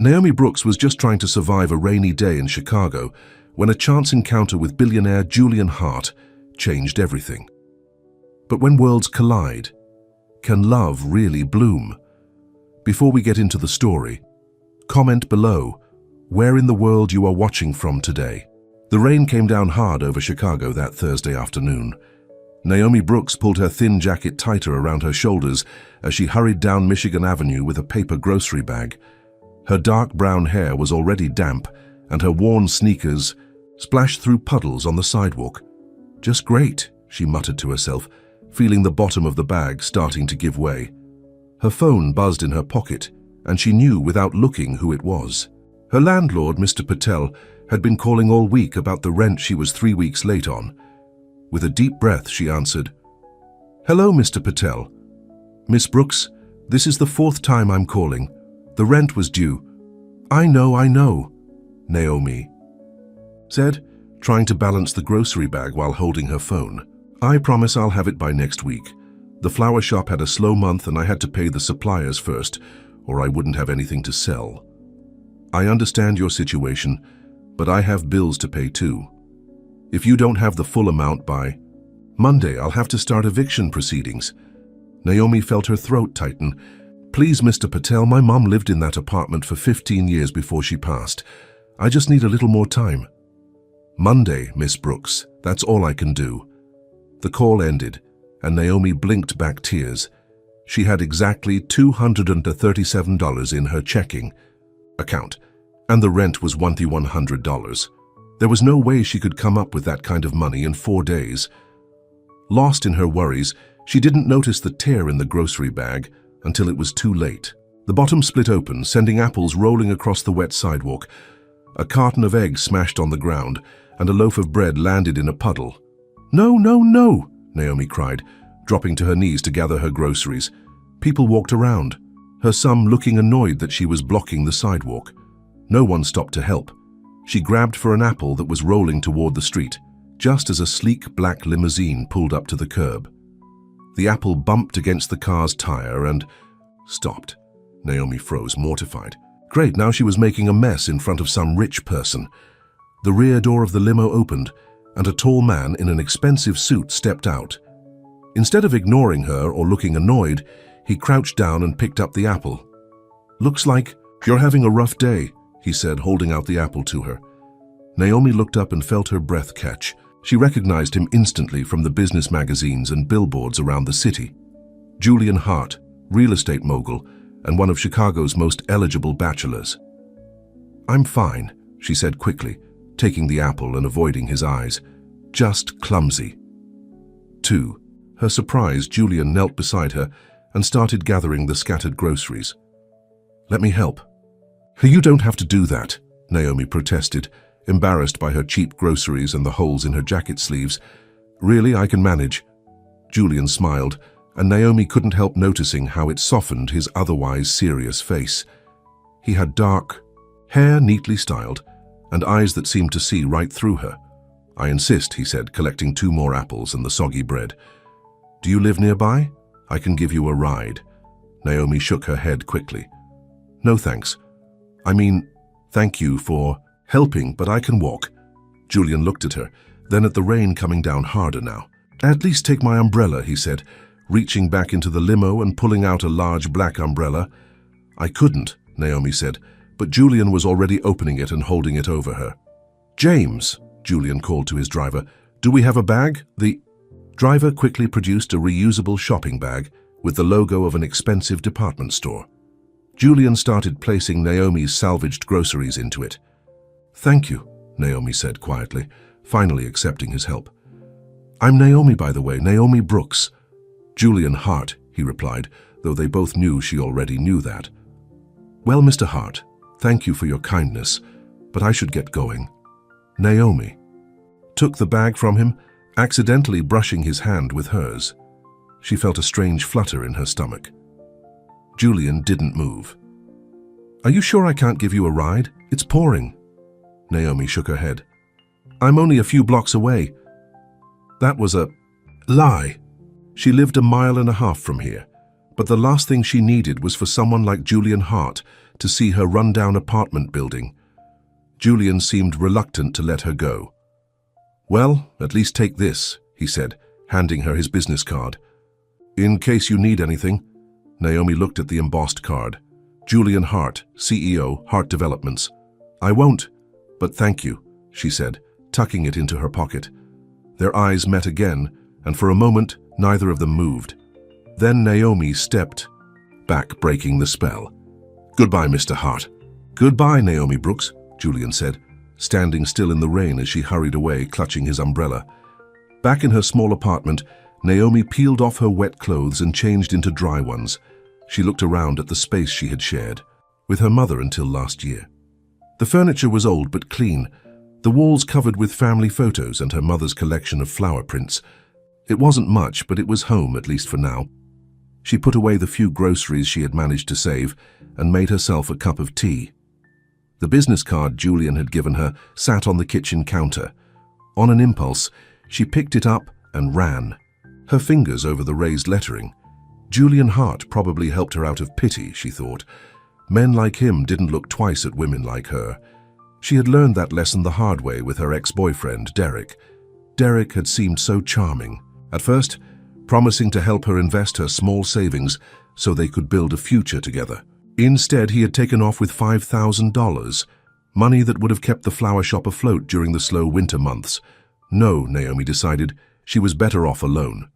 Naomi Brooks was just trying to survive a rainy day in Chicago when a chance encounter with billionaire Julian Hart changed everything. But when worlds collide, can love really bloom? Before we get into the story, comment below where in the world you are watching from today. The rain came down hard over Chicago that Thursday afternoon. Naomi Brooks pulled her thin jacket tighter around her shoulders as she hurried down Michigan Avenue with a paper grocery bag. Her dark brown hair was already damp, and her worn sneakers splashed through puddles on the sidewalk. "Just great," she muttered to herself, feeling the bottom of the bag starting to give way. Her phone buzzed in her pocket, and she knew without looking who it was. Her landlord, Mr. Patel, had been calling all week about the rent she was 3 weeks late on. With a deep breath, she answered, "Hello, Mr. Patel. Miss Brooks, this is the 4th time I'm calling. The rent was due." I know, Naomi said, trying to balance the grocery bag while holding her phone. "I promise I'll have it by next week. The flower shop had a slow month and I had to pay the suppliers first, or I wouldn't have anything to sell. I understand your situation, but I have bills to pay too. If you don't have the full amount by Monday, I'll have to start eviction proceedings." Naomi felt her throat tighten. "Please, Mr. Patel, my mom lived in that apartment for 15 years before she passed. I just need a little more time." "Monday, Miss Brooks, that's all I can do." The call ended, and Naomi blinked back tears. She had exactly $237 in her checking account, and the rent was $1,100. There was no way she could come up with that kind of money in 4 days. Lost in her worries, she didn't notice the tear in the grocery bag until it was too late. The bottom split open, sending apples rolling across the wet sidewalk. A carton of eggs smashed on the ground, and a loaf of bread landed in a puddle. "No, no, no!" Naomi cried, dropping to her knees to gather her groceries. People walked around, some looking annoyed that she was blocking the sidewalk. No one stopped to help. She grabbed for an apple that was rolling toward the street, just as a sleek black limousine pulled up to the curb. The apple bumped against the car's tire and stopped. Naomi froze, mortified. Great, now she was making a mess in front of some rich person. The rear door of the limo opened, and a tall man in an expensive suit stepped out. Instead of ignoring her or looking annoyed, he crouched down and picked up the apple. "Looks like you're having a rough day," he said, holding out the apple to her. Naomi looked up and felt her breath catch. She recognized him instantly from the business magazines and billboards around the city. Julian Hart, real estate mogul, and one of Chicago's most eligible bachelors. "I'm fine," she said quickly, taking the apple and avoiding his eyes. "Just clumsy." 2. Her surprise, Julian knelt beside her and started gathering the scattered groceries. "Let me help." "You don't have to do that," Naomi protested, embarrassed by her cheap groceries and the holes in her jacket sleeves. "Really, I can manage." Julian smiled, and Naomi couldn't help noticing how it softened his otherwise serious face. He had dark hair, neatly styled, and eyes that seemed to see right through her. "I insist," he said, collecting 2 more apples and the soggy bread. "Do you live nearby? I can give you a ride." Naomi shook her head quickly. "No thanks. I mean, thank you for helping, but I can walk." Julian looked at her, then at the rain coming down harder now. "At least take my umbrella," he said, reaching back into the limo and pulling out a large black umbrella. "I couldn't," Naomi said, but Julian was already opening it and holding it over her. "James," Julian called to his driver, "do we have a bag?" The driver quickly produced a reusable shopping bag with the logo of an expensive department store. Julian started placing Naomi's salvaged groceries into it. "Thank you," Naomi said quietly, finally accepting his help. "I'm Naomi, by the way, Naomi Brooks." "Julian Hart," he replied, though they both knew she already knew that. "Well, Mr. Hart, thank you for your kindness, but I should get going." Naomi took the bag from him, accidentally brushing his hand with hers. She felt a strange flutter in her stomach. Julian didn't move. "Are you sure I can't give you a ride? It's pouring." Naomi shook her head. "I'm only a few blocks away." That was a lie. She lived a mile and a half from here, but the last thing she needed was for someone like Julian Hart to see her rundown apartment building. Julian seemed reluctant to let her go. "Well, at least take this," he said, handing her his business card. "In case you need anything." Naomi looked at the embossed card. "Julian Hart, CEO, Hart Developments." "I won't, but thank you," she said, tucking it into her pocket. Their eyes met again, and for a moment, neither of them moved. Then Naomi stepped back, breaking the spell. "Goodbye, Mr. Hart." "Goodbye, Naomi Brooks," Julian said, standing still in the rain as she hurried away, clutching his umbrella. Back in her small apartment, Naomi peeled off her wet clothes and changed into dry ones. She looked around at the space she had shared with her mother until last year. The furniture was old but clean, the walls covered with family photos and her mother's collection of flower prints. It wasn't much, but it was home, at least for now. She put away the few groceries she had managed to save and made herself a cup of tea. The business card Julian had given her sat on the kitchen counter. On an impulse, she picked it up and ran, her fingers over the raised lettering. Julian Hart probably helped her out of pity, she thought. Men like him didn't look twice at women like her. She had learned that lesson the hard way with her ex-boyfriend, Derek. Derek had seemed so charming. At first, promising to help her invest her small savings so they could build a future together. Instead, he had taken off with $5,000, money that would have kept the flower shop afloat during the slow winter months. No, Naomi decided, she was better off alone.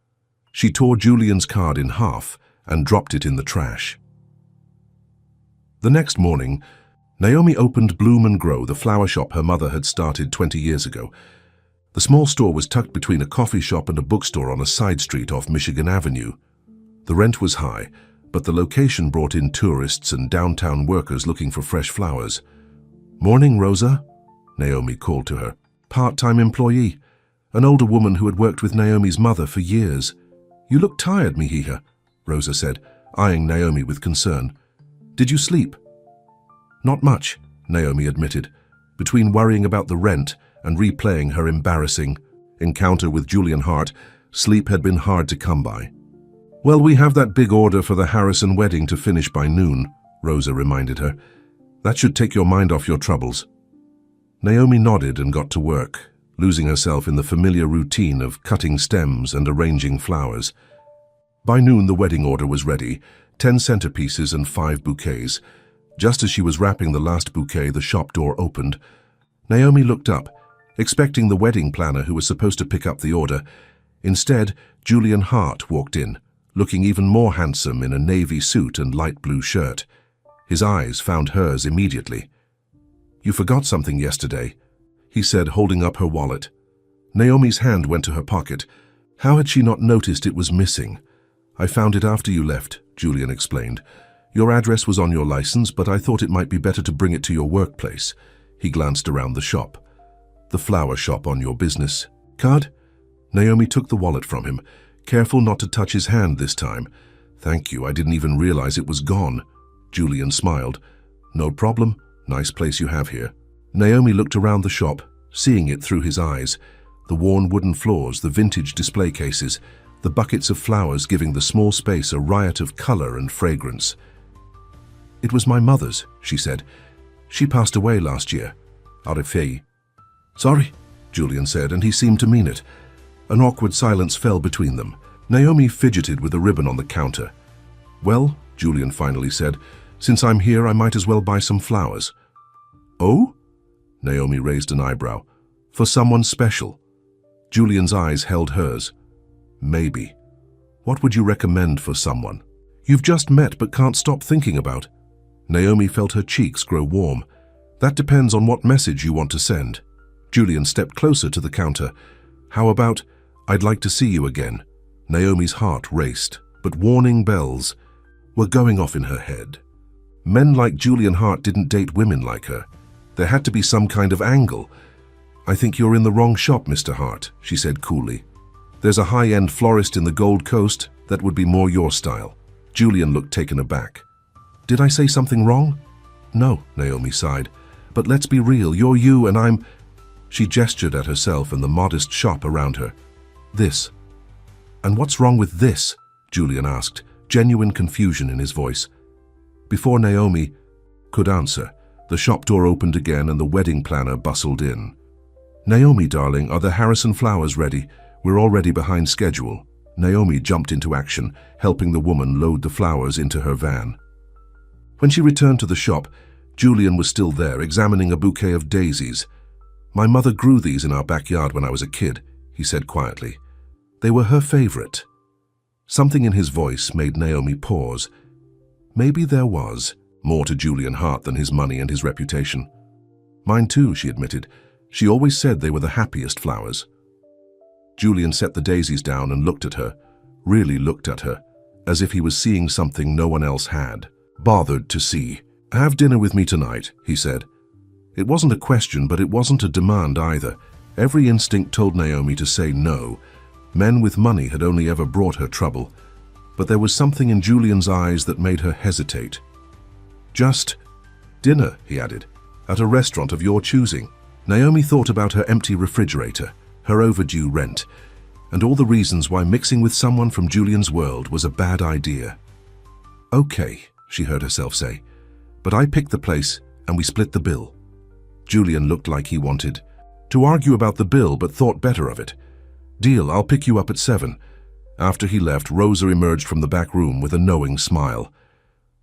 She tore Julian's card in half and dropped it in the trash. The next morning, Naomi opened Bloom and Grow, the flower shop her mother had started 20 years ago. The small store was tucked between a coffee shop and a bookstore on a side street off Michigan Avenue. The rent was high, but the location brought in tourists and downtown workers looking for fresh flowers. "Morning, Rosa," Naomi called to her. Part-time employee, an older woman who had worked with Naomi's mother for years. "You look tired, Mihija," Rosa said, eyeing Naomi with concern. "Did you sleep?" "Not much," Naomi admitted, between worrying about the rent and replaying her embarrassing encounter with Julian Hart. Sleep had been hard to come by. "Well, we have that big order for the Harrison wedding to finish by noon," Rosa reminded her. "That should take your mind off your troubles." Naomi nodded and got to work, losing herself in the familiar routine of cutting stems and arranging flowers. By noon, the wedding order was ready, 10 centerpieces and 5 bouquets. Just as she was wrapping the last bouquet, the shop door opened. Naomi looked up, expecting the wedding planner who was supposed to pick up the order. Instead, Julian Hart walked in, looking even more handsome in a navy suit and light blue shirt. His eyes found hers immediately. "You forgot something yesterday," he said, holding up her wallet. Naomi's hand went to her pocket. How had she not noticed it was missing? "I found it after you left," Julian explained. "Your address was on your license, but I thought it might be better to bring it to your workplace." He glanced around the shop. "The flower shop on your business card?" Naomi took the wallet from him, careful not to touch his hand this time. "Thank you, I didn't even realize it was gone." Julian smiled. "No problem. Nice place you have here." Naomi looked around the shop, seeing it through his eyes. The worn wooden floors, the vintage display cases, the buckets of flowers giving the small space a riot of color and fragrance. "It was my mother's," she said. "She passed away last year. Arifei." "Sorry," Julian said, and he seemed to mean it. An awkward silence fell between them. Naomi fidgeted with a ribbon on the counter. "Well," Julian finally said, "since I'm here, I might as well buy some flowers." "Oh?" Naomi raised an eyebrow. "For someone special?" Julian's eyes held hers. "Maybe. What would you recommend for someone you've just met but can't stop thinking about?" Naomi felt her cheeks grow warm. "That depends on what message you want to send." Julian stepped closer to the counter. "How about, 'I'd like to see you again'?" Naomi's heart raced, but warning bells were going off in her head. Men like Julian Hart didn't date women like her. There had to be some kind of angle. "I think you're in the wrong shop, Mr. Hart," she said coolly. "There's a high-end florist in the Gold Coast that would be more your style." Julian looked taken aback. "Did I say something wrong?" "No," Naomi sighed. "But let's be real, you're you and I'm—" She gestured at herself and the modest shop around her. "This." "And what's wrong with this?" Julian asked, genuine confusion in his voice. Before Naomi, could answer. The shop door opened again and the wedding planner bustled in. "Naomi, darling, are the Harrison flowers ready? We're already behind schedule." Naomi jumped into action, helping the woman load the flowers into her van. When she returned to the shop, Julian was still there, examining a bouquet of daisies. "My mother grew these in our backyard when I was a kid," he said quietly. "They were her favorite." Something in his voice made Naomi pause. Maybe there was more to Julian Hart than his money and his reputation. "Mine too," she admitted. "She always said they were the happiest flowers." Julian set the daisies down and looked at her, really looked at her, as if he was seeing something no one else had. Bothered to see. "Have dinner with me tonight," he said. It wasn't a question, but it wasn't a demand either. Every instinct told Naomi to say no. Men with money had only ever brought her trouble. But there was something in Julian's eyes that made her hesitate. "Just dinner," he added, "at a restaurant of your choosing." Naomi thought about her empty refrigerator, her overdue rent, and all the reasons why mixing with someone from Julian's world was a bad idea. "Okay," she heard herself say, "but I picked the place and we split the bill." Julian looked like he wanted to argue about the bill but thought better of it. "Deal, I'll pick you up at 7. After he left, Rosa emerged from the back room with a knowing smile.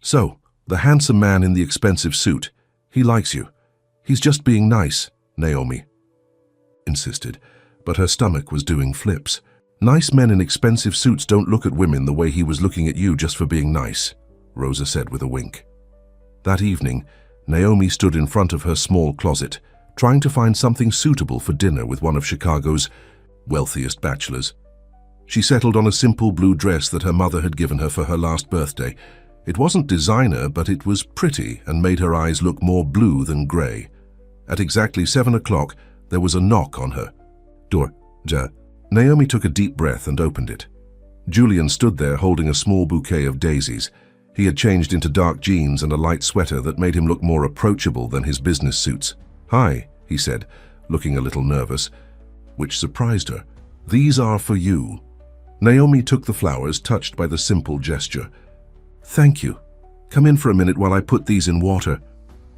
"So, the handsome man in the expensive suit, he likes you. He's just being nice," Naomi insisted, but her stomach was doing flips. "Nice men in expensive suits don't look at women the way he was looking at you just for being nice," Rosa said with a wink. That evening, Naomi stood in front of her small closet, trying to find something suitable for dinner with one of Chicago's wealthiest bachelors. She settled on a simple blue dress that her mother had given her for her last birthday. It wasn't designer, but it was pretty and made her eyes look more blue than gray. At exactly 7 o'clock, there was a knock on her door. Naomi took a deep breath and opened it. Julian stood there holding a small bouquet of daisies. He had changed into dark jeans and a light sweater that made him look more approachable than his business suits. "Hi," he said, looking a little nervous, which surprised her. "These are for you." Naomi took the flowers, touched by the simple gesture. "Thank you. Come in for a minute while I put these in water."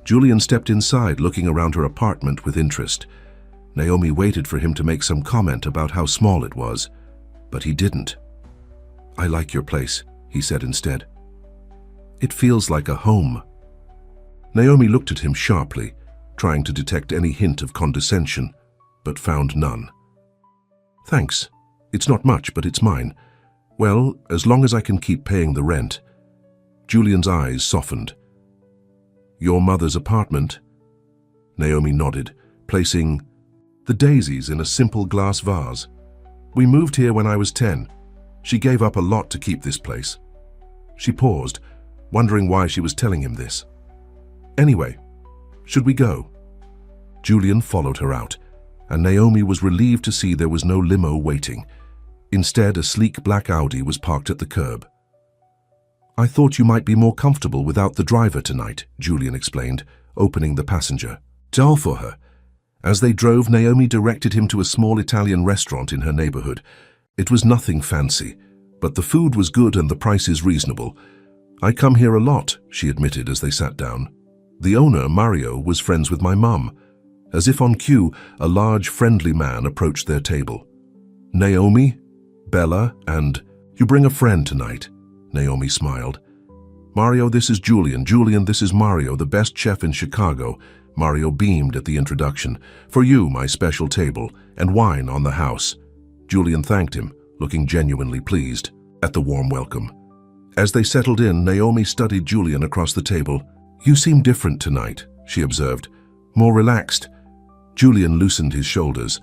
Julian stepped inside, looking around her apartment with interest. Naomi waited for him to make some comment about how small it was, but he didn't. "I like your place," he said instead. "It feels like a home." Naomi looked at him sharply, trying to detect any hint of condescension, but found none. "Thanks. It's not much, but it's mine. Well, as long as I can keep paying the rent." Julian's eyes softened. "Your mother's apartment?" Naomi nodded, placing the daisies in a simple glass vase. "We moved here when I was 10. She gave up a lot to keep this place." She paused, wondering why she was telling him this. "Anyway, should we go?" Julian followed her out, and Naomi was relieved to see there was no limo waiting. Instead, a sleek black Audi was parked at the curb. "I thought you might be more comfortable without the driver tonight," Julian explained, opening the passenger door for her. As they drove, Naomi directed him to a small Italian restaurant in her neighborhood. It was nothing fancy, but the food was good and the prices reasonable. "I come here a lot," she admitted as they sat down. "The owner, Mario, was friends with my mum." As if on cue, a large, friendly man approached their table. "Naomi, Bella, and you bring a friend tonight," Naomi smiled. "Mario, this is Julian. Julian, this is Mario, the best chef in Chicago." Mario beamed at the introduction. "For you, my special table, and wine on the house." Julian thanked him, looking genuinely pleased at the warm welcome. As they settled in, Naomi studied Julian across the table. "You seem different tonight," she observed. "More relaxed." Julian loosened his shoulders.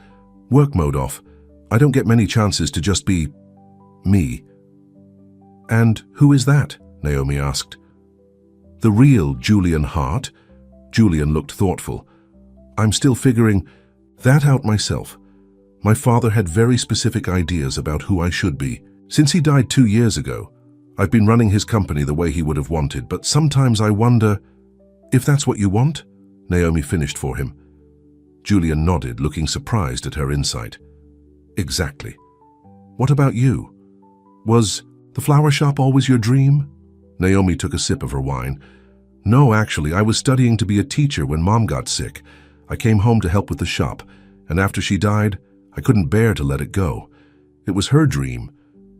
"Work mode off. I don't get many chances to just be me." "And who is that?" Naomi asked. "The real Julian Hart?" Julian looked thoughtful. "I'm still figuring that out myself. My father had very specific ideas about who I should be. Since he died 2 years ago, I've been running his company the way he would have wanted, but sometimes I wonder if that's what you want?" Naomi finished for him. Julian nodded, looking surprised at her insight. "Exactly. What about you? Was the flower shop always your dream?" Naomi took a sip of her wine. No, actually, I was studying to be a teacher when Mom got sick. I came home to help with the shop, and after she died, I couldn't bear to let it go. It was her dream,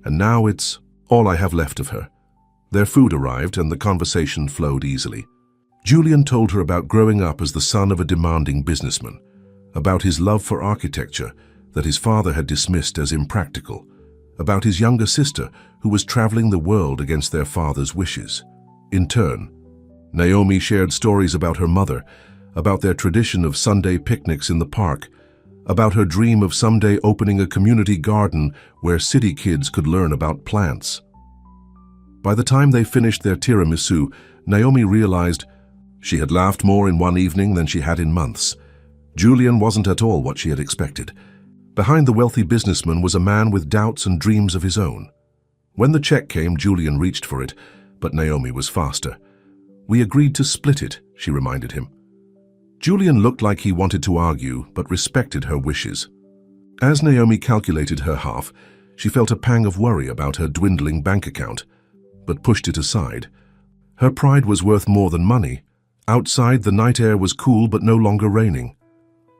and now it's all I have left of her. Their food arrived, and the conversation flowed easily. Julian told her about growing up as the son of a demanding businessman, about his love for architecture that his father had dismissed as impractical, about his younger sister who was traveling the world against their father's wishes. In turn, Naomi shared stories about her mother, about their tradition of Sunday picnics in the park, about her dream of someday opening a community garden where city kids could learn about plants. By the time they finished their tiramisu, Naomi realized she had laughed more in one evening than she had in months. Julian wasn't at all what she had expected. Behind the wealthy businessman was a man with doubts and dreams of his own. When the check came, Julian reached for it, but Naomi was faster. "We agreed to split it," she reminded him. Julian looked like he wanted to argue, but respected her wishes. As Naomi calculated her half, she felt a pang of worry about her dwindling bank account, but pushed it aside. Her pride was worth more than money. Outside, the night air was cool but no longer raining.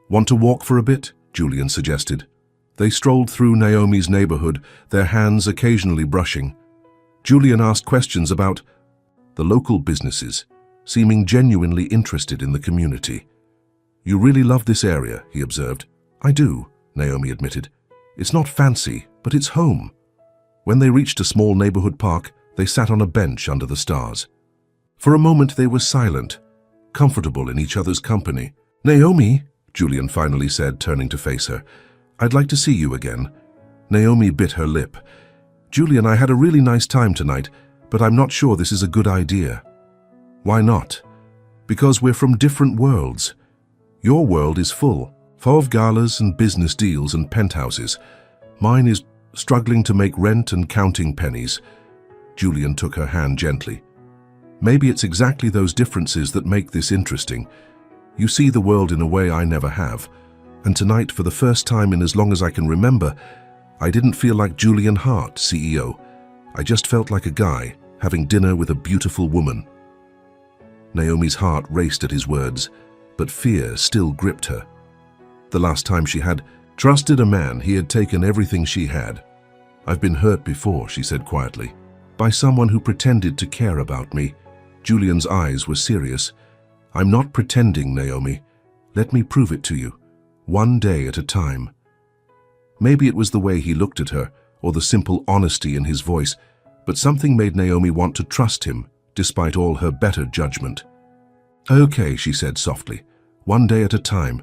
"Want to walk for a bit?" Julian suggested. They strolled through Naomi's neighborhood, their hands occasionally brushing. Julian asked questions about the local businesses, seeming genuinely interested in the community. "You really love this area," he observed. "I do," Naomi admitted. "It's not fancy, but it's home." When they reached a small neighborhood park, they sat on a bench under the stars. For a moment they were silent, comfortable in each other's company. "Naomi," Julian finally said, turning to face her, "I'd like to see you again." Naomi bit her lip. "Julian, I had a really nice time tonight, but I'm not sure this is a good idea." "Why not?" "Because we're from different worlds. Your world is full of galas and business deals and penthouses. Mine is struggling to make rent and counting pennies." Julian took her hand gently. "Maybe it's exactly those differences that make this interesting. You see the world in a way I never have. And tonight, for the first time in as long as I can remember, I didn't feel like Julian Hart, CEO. I just felt like a guy having dinner with a beautiful woman." Naomi's heart raced at his words, but fear still gripped her. The last time she had trusted a man, he had taken everything she had. "I've been hurt before," she said quietly, "by someone who pretended to care about me." Julian's eyes were serious. "I'm not pretending, Naomi. Let me prove it to you, one day at a time." Maybe it was the way he looked at her, or the simple honesty in his voice, but something made Naomi want to trust him, despite all her better judgment. "Okay," she said softly, "one day at a time."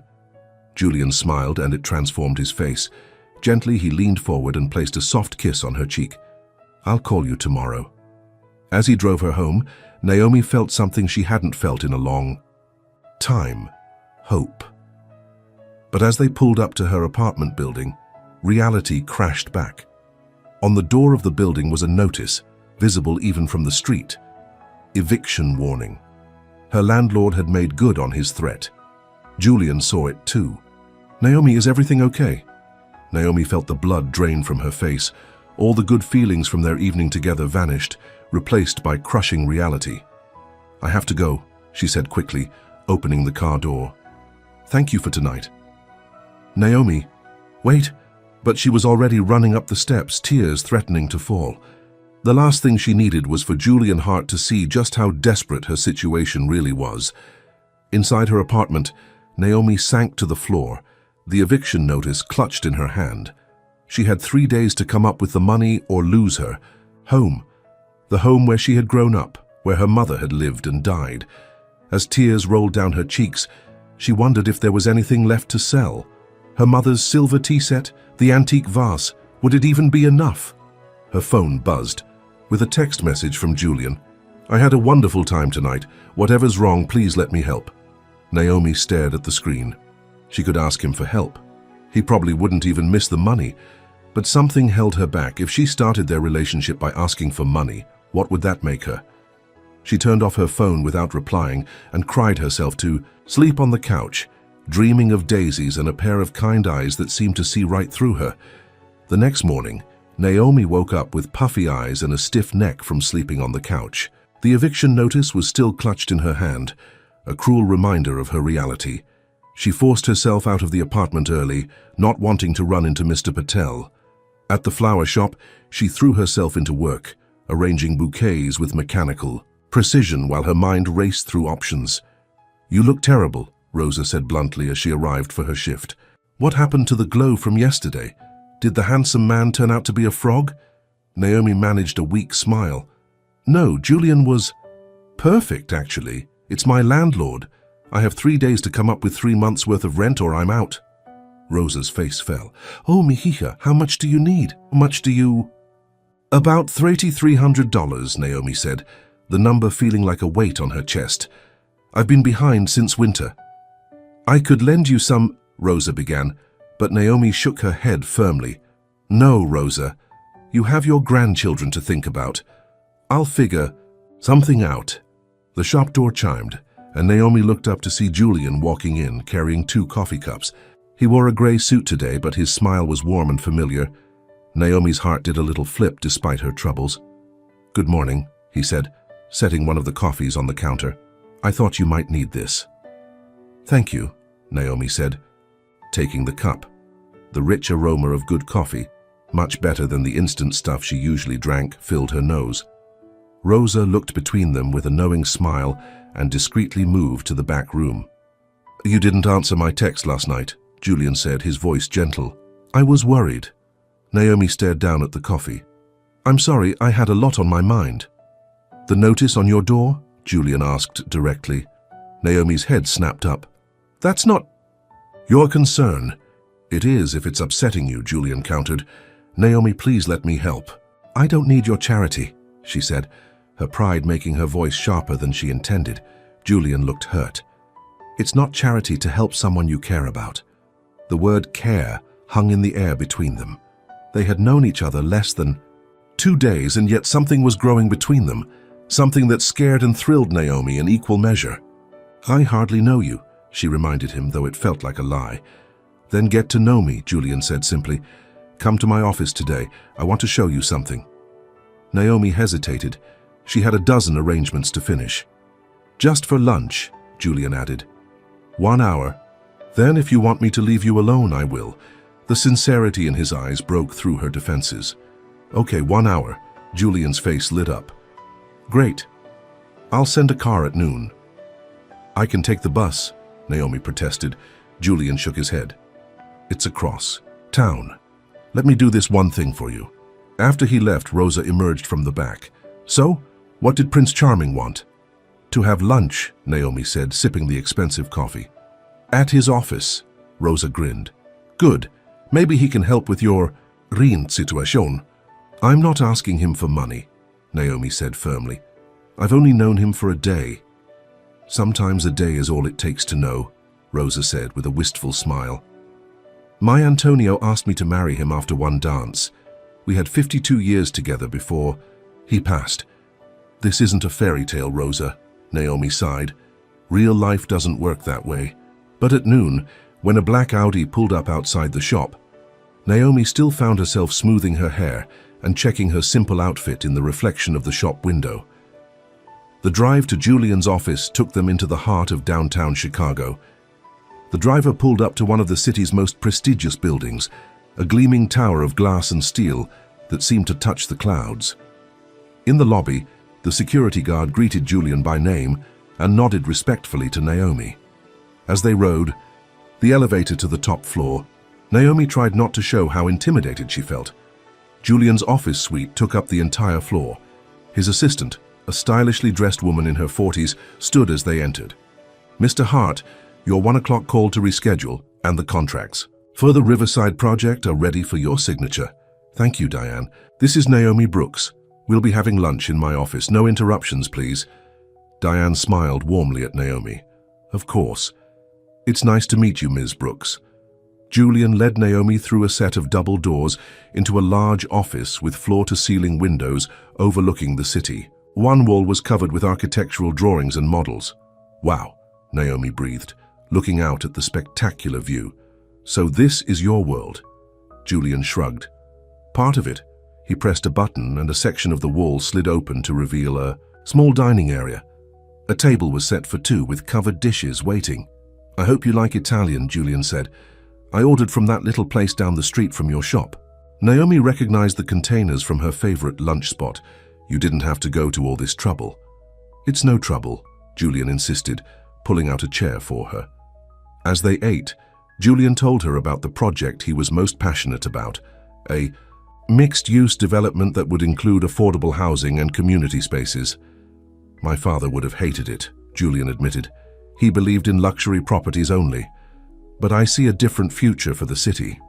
Julian smiled, and it transformed his face. Gently, he leaned forward and placed a soft kiss on her cheek. "I'll call you tomorrow." As he drove her home, Naomi felt something she hadn't felt in a long time: hope. But as they pulled up to her apartment building, reality crashed back. On the door of the building was a notice, visible even from the street: eviction warning. Her landlord had made good on his threat. Julian saw it too. "Naomi, is everything okay?" Naomi felt the blood drain from her face. All the good feelings from their evening together vanished, replaced by crushing reality. "I have to go," she said quickly, opening the car door. "Thank you for tonight." "Naomi, wait." But she was already running up the steps, tears threatening to fall. The last thing she needed was for Julian Hart to see just how desperate her situation really was. Inside her apartment, Naomi sank to the floor, the eviction notice clutched in her hand. She had 3 days to come up with the money or lose her home, the home where she had grown up, where her mother had lived and died. As tears rolled down her cheeks, she wondered if there was anything left to sell. Her mother's silver tea set, the antique vase, would it even be enough? Her phone buzzed, with a text message from Julian. "I had a wonderful time tonight. Whatever's wrong, please let me help." Naomi stared at the screen. She could ask him for help. He probably wouldn't even miss the money. But something held her back. If she started their relationship by asking for money, what would that make her? She turned off her phone without replying and cried herself to sleep on the couch, dreaming of daisies and a pair of kind eyes that seemed to see right through her. The next morning, Naomi woke up with puffy eyes and a stiff neck from sleeping on the couch. The eviction notice was still clutched in her hand, a cruel reminder of her reality. She forced herself out of the apartment early, not wanting to run into Mr. Patel. At the flower shop, she threw herself into work, arranging bouquets with mechanical precision while her mind raced through options. "You look terrible," Rosa said bluntly as she arrived for her shift. "What happened to the glow from yesterday? Did the handsome man turn out to be a frog?" Naomi managed a weak smile. "No, Julian was perfect, actually. It's my landlord. I have 3 days to come up with 3 months' worth of rent or I'm out." Rosa's face fell. "Oh, mija, how much do you need? How much do you—" "About $3,300, Naomi said, the number feeling like a weight on her chest. "I've been behind since winter." "I could lend you some," Rosa began, but Naomi shook her head firmly. "No, Rosa. You have your grandchildren to think about. I'll figure something out." The shop door chimed, and Naomi looked up to see Julian walking in, carrying 2 coffee cups. He wore a gray suit today, but his smile was warm and familiar. Naomi's heart did a little flip despite her troubles. "Good morning," he said, setting one of the coffees on the counter. "I thought you might need this." "Thank you," Naomi said, taking the cup. The rich aroma of good coffee, much better than the instant stuff she usually drank, filled her nose. Rosa looked between them with a knowing smile and discreetly moved to the back room. "You didn't answer my text last night," Julian said, his voice gentle. "I was worried." Naomi stared down at the coffee. "I'm sorry, I had a lot on my mind." "The notice on your door?" Julian asked directly. Naomi's head snapped up. "That's not your concern." "It is if it's upsetting you," Julian countered. "Naomi, please let me help." "I don't need your charity," she said, her pride making her voice sharper than she intended. Julian looked hurt. "It's not charity to help someone you care about." The word care hung in the air between them. They had known each other less than 2 days, and yet something was growing between them, something that scared and thrilled Naomi in equal measure. "I hardly know you," she reminded him, though it felt like a lie. "Then get to know me," Julian said simply. "Come to my office today. I want to show you something." Naomi hesitated. She had a dozen arrangements to finish. "Just for lunch," Julian added. "1 hour. Then if you want me to leave you alone, I will." The sincerity in his eyes broke through her defenses. "Okay, 1 hour." Julian's face lit up. "Great. I'll send a car at noon." "I can take the bus," Naomi protested. Julian shook his head. "It's across town. Let me do this one thing for you." After he left, Rosa emerged from the back. "So, what did Prince Charming want?" "To have lunch," Naomi said, sipping the expensive coffee. "At his office," Rosa grinned. "Good. Maybe he can help with your rent situation." "I'm not asking him for money," Naomi said firmly. "I've only known him for a day." "Sometimes a day is all it takes to know," Rosa said with a wistful smile. "My Antonio asked me to marry him after one dance. We had 52 years together before he passed." "This isn't a fairy tale, Rosa," Naomi sighed. "Real life doesn't work that way." But at noon, when a black Audi pulled up outside the shop, Naomi still found herself smoothing her hair and checking her simple outfit in the reflection of the shop window. The drive to Julian's office took them into the heart of downtown Chicago. The driver pulled up to one of the city's most prestigious buildings, a gleaming tower of glass and steel that seemed to touch the clouds. In the lobby, the security guard greeted Julian by name and nodded respectfully to Naomi. As they rode the elevator to the top floor, Naomi tried not to show how intimidated she felt. Julian's office suite took up the entire floor. His assistant, a stylishly dressed woman in her 40s, stood as they entered. "Mr. Hart, your 1 o'clock call to reschedule and the contracts for the Riverside project are ready for your signature." "Thank you, Diane. This is Naomi Brooks. We'll be having lunch in my office. No interruptions, please." Diane smiled warmly at Naomi. "Of course. It's nice to meet you, Ms. Brooks." Julian led Naomi through a set of double doors into a large office with floor-to-ceiling windows overlooking the city. One wall was covered with architectural drawings and models. "Wow," Naomi breathed, looking out at the spectacular view. "So this is your world?" Julian shrugged. "Part of it." He pressed a button and a section of the wall slid open to reveal a Small dining area. A table was set for two with covered dishes waiting. "I hope you like Italian," Julian said. "I ordered from that little place down the street from your shop." Naomi recognized the containers from her favorite lunch spot. "You didn't have to go to all this trouble." "It's no trouble," Julian insisted, pulling out a chair for her. As they ate, Julian told her about the project he was most passionate about, a mixed-use development that would include affordable housing and community spaces. "My father would have hated it," Julian admitted. "He believed in luxury properties only. But I see a different future for the city."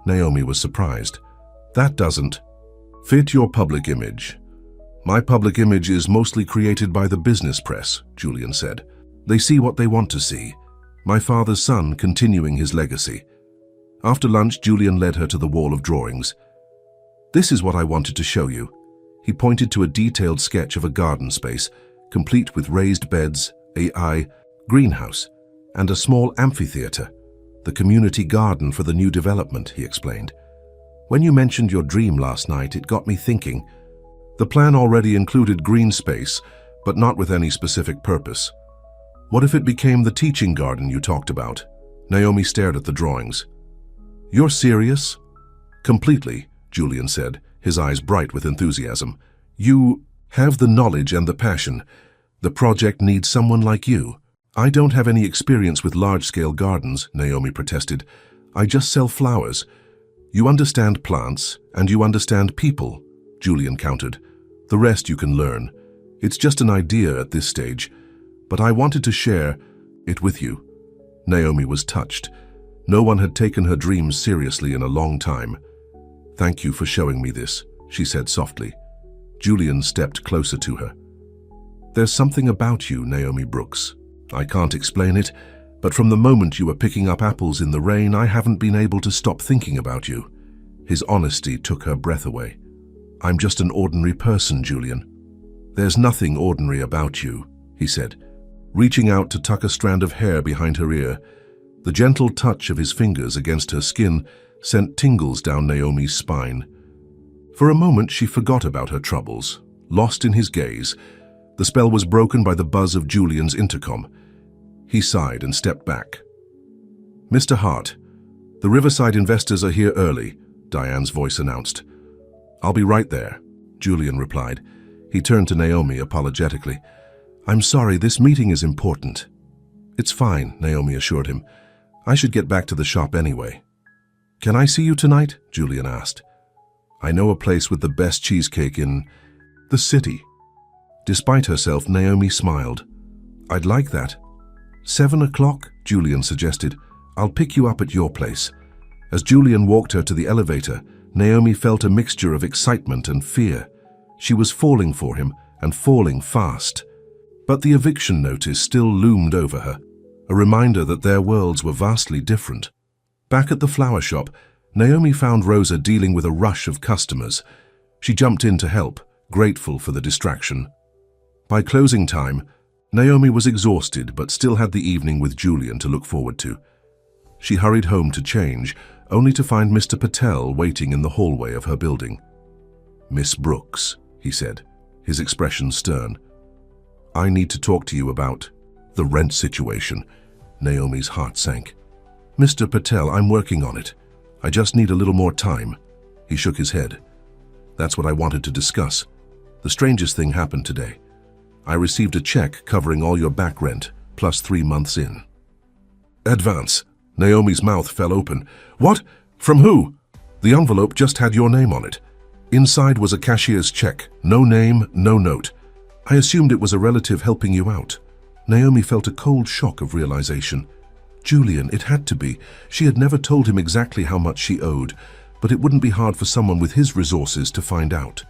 Naomi was surprised. "That doesn't fit your public image." "My public image is mostly created by the business press," Julian said. "They see what they want to see. My father's son continuing his legacy." After lunch, Julian led her to the wall of drawings. "This is what I wanted to show you." He pointed to a detailed sketch of a garden space, complete with raised beds, a greenhouse, and a small amphitheater. "The community garden for the new development," he explained. "When you mentioned your dream last night, it got me thinking. The plan already included green space, but not with any specific purpose. What if it became the teaching garden you talked about?" Naomi stared at the drawings. "You're serious?" "Completely," Julian said, his eyes bright with enthusiasm. "You have the knowledge and the passion. The project needs someone like you." "I don't have any experience with large-scale gardens," Naomi protested. "I just sell flowers." "You understand plants, and you understand people," Julian countered. "The rest you can learn. It's just an idea at this stage, but I wanted to share it with you." Naomi was touched. No one had taken her dreams seriously in a long time. "Thank you for showing me this," she said softly. Julian stepped closer to her. "There's something about you, Naomi Brooks. I can't explain it, but from the moment you were picking up apples in the rain, I haven't been able to stop thinking about you." His honesty took her breath away. "I'm just an ordinary person, Julian." "There's nothing ordinary about you," he said, reaching out to tuck a strand of hair behind her ear. The gentle touch of his fingers against her skin sent tingles down Naomi's spine. For a moment, she forgot about her troubles, lost in his gaze. The spell was broken by the buzz of Julian's intercom. He sighed and stepped back. "Mr. Hart, the Riverside investors are here early," Diane's voice announced. "I'll be right there," Julian replied. He turned to Naomi apologetically. "I'm sorry, this meeting is important." "It's fine," Naomi assured him. "I should get back to the shop anyway." "Can I see you tonight?" Julian asked. "I know a place with the best cheesecake in the city." Despite herself, Naomi smiled. "I'd like that." 7 o'clock, Julian suggested. "I'll pick you up at your place." As Julian walked her to the elevator, Naomi felt a mixture of excitement and fear. She was falling for him, and falling fast. But the eviction notice still loomed over her, a reminder that their worlds were vastly different. Back at the flower shop, Naomi found Rosa dealing with a rush of customers. She jumped in to help, grateful for the distraction. By closing time, Naomi was exhausted but still had the evening with Julian to look forward to. She hurried home to change, only to find Mr. Patel waiting in the hallway of her building. "Miss Brooks," he said, his expression stern. "I need to talk to you about the rent situation." Naomi's heart sank. "Mr. Patel, I'm working on it. I just need a little more time." He shook his head. "That's what I wanted to discuss. The strangest thing happened today. I received a check covering all your back rent, plus 3 months in advance." Naomi's mouth fell open. "What? From who?" "The envelope just had your name on it. Inside was a cashier's check, no name, no note. I assumed it was a relative helping you out." Naomi felt a cold shock of realization. Julian, it had to be. She had never told him exactly how much she owed, but it wouldn't be hard for someone with his resources to find out.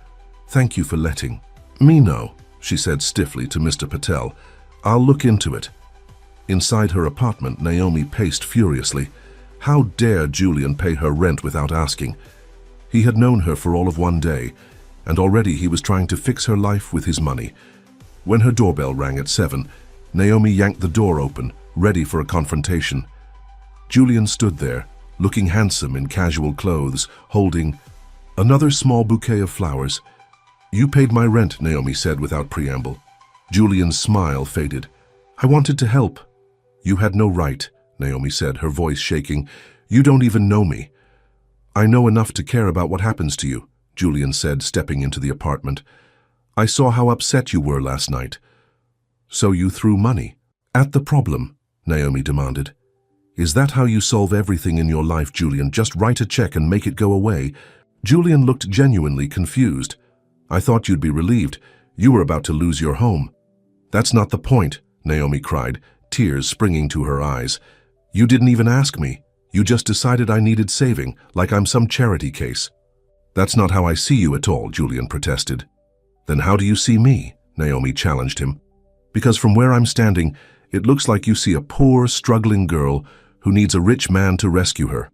"Thank you for letting me know," she said stiffly to Mr. Patel. "I'll look into it." Inside her apartment, Naomi paced furiously. How dare Julian pay her rent without asking? He had known her for all of one day, and already he was trying to fix her life with his money. When her doorbell rang at 7, Naomi yanked the door open, ready for a confrontation. Julian stood there, looking handsome in casual clothes, holding another small bouquet of flowers. You paid my rent, Naomi said without preamble. Julian's smile faded. I wanted to help. You had no right, Naomi said, her voice shaking. You don't even know me. I know enough to care about what happens to you, Julian said, stepping into the apartment. I saw how upset you were last night. So you threw money at the problem, Naomi demanded. Is that how you solve everything in your life, Julian? Just write a check and make it go away? Julian looked genuinely confused. I thought you'd be relieved. You were about to lose your home. That's not the point, Naomi cried, tears springing to her eyes. You didn't even ask me. You just decided I needed saving, like I'm some charity case. That's not how I see you at all, Julian protested. Then how do you see me? Naomi challenged him. Because from where I'm standing, it looks like you see a poor, struggling girl who needs a rich man to rescue her.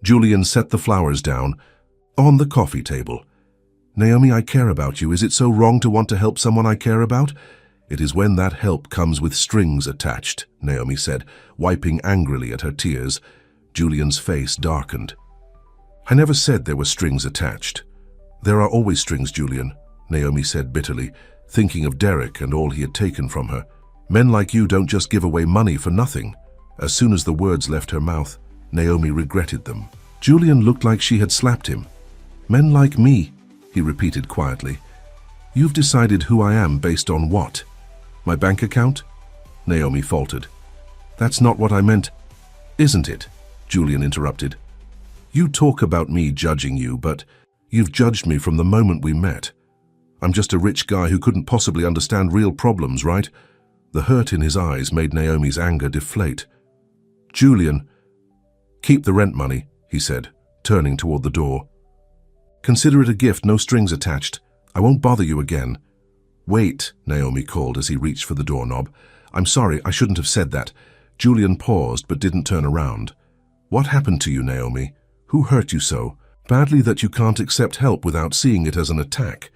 Julian set the flowers down on the coffee table. Naomi, I care about you. Is it so wrong to want to help someone I care about? It is when that help comes with strings attached, Naomi said, wiping angrily at her tears. Julian's face darkened. I never said there were strings attached. There are always strings, Julian, Naomi said bitterly, thinking of Derek and all he had taken from her. Men like you don't just give away money for nothing. As soon as the words left her mouth, Naomi regretted them. Julian looked like she had slapped him. Men like me, he repeated quietly. You've decided who I am based on what? My bank account? Naomi faltered. That's not what I meant. Isn't it? Julian interrupted. You talk about me judging you, but you've judged me from the moment we met. I'm just a rich guy who couldn't possibly understand real problems, right? The hurt in his eyes made Naomi's anger deflate. Julian, keep the rent money, he said, turning toward the door. Consider it a gift, no strings attached. I won't bother you again. Wait, Naomi called as he reached for the doorknob. I'm sorry, I shouldn't have said that. Julian paused but didn't turn around. What happened to you, Naomi? Who hurt you so badly that you can't accept help without seeing it as an attack?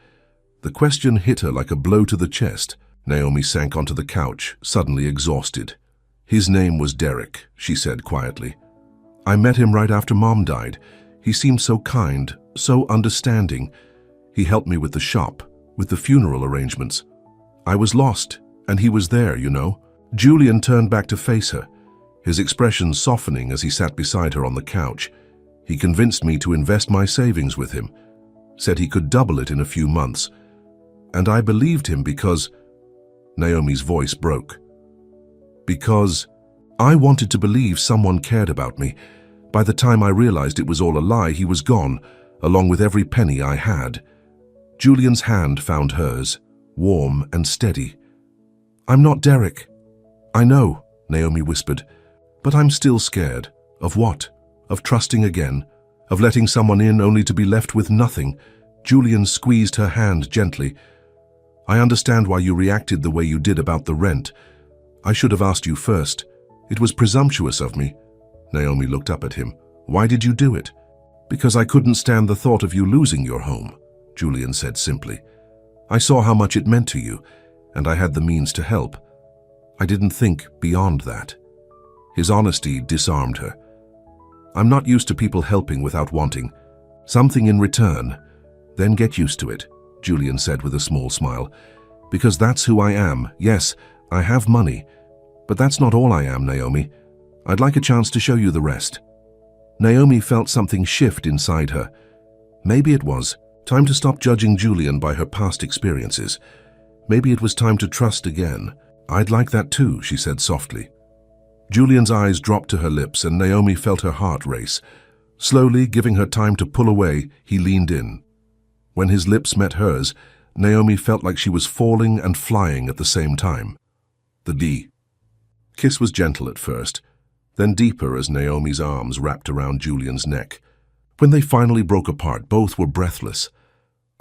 The question hit her like a blow to the chest. Naomi sank onto the couch, suddenly exhausted. His name was Derek, she said quietly. I met him right after Mom died. He seemed so kind, so understanding. He helped me with the shop, with the funeral arrangements. I was lost, and he was there, you know. Julian turned back to face her, his expression softening as he sat beside her on the couch. He convinced me to invest my savings with him, said he could double it in a few months. And I believed him because... Naomi's voice broke. Because I wanted to believe someone cared about me. By the time I realized it was all a lie, he was gone, along with every penny I had. Julian's hand found hers, warm and steady. I'm not Derek. I know, Naomi whispered, but I'm still scared. Of what? Of trusting again? Of letting someone in only to be left with nothing? Julian squeezed her hand gently. I understand why you reacted the way you did about the rent. I should have asked you first. It was presumptuous of me. Naomi looked up at him. Why did you do it? Because I couldn't stand the thought of you losing your home, Julian said simply. I saw how much it meant to you, and I had the means to help. I didn't think beyond that. His honesty disarmed her. I'm not used to people helping without wanting something in return. Then get used to it, Julian said with a small smile. Because that's who I am. Yes, I have money. But that's not all I am, Naomi. I'd like a chance to show you the rest. Naomi felt something shift inside her. Maybe it was time to stop judging Julian by her past experiences. Maybe it was time to trust again. I'd like that too, she said softly. Julian's eyes dropped to her lips and Naomi felt her heart race. Slowly, giving her time to pull away, he leaned in. When his lips met hers, Naomi felt like she was falling and flying at the same time. The kiss was gentle at first, then deeper as Naomi's arms wrapped around Julian's neck. When they finally broke apart, both were breathless.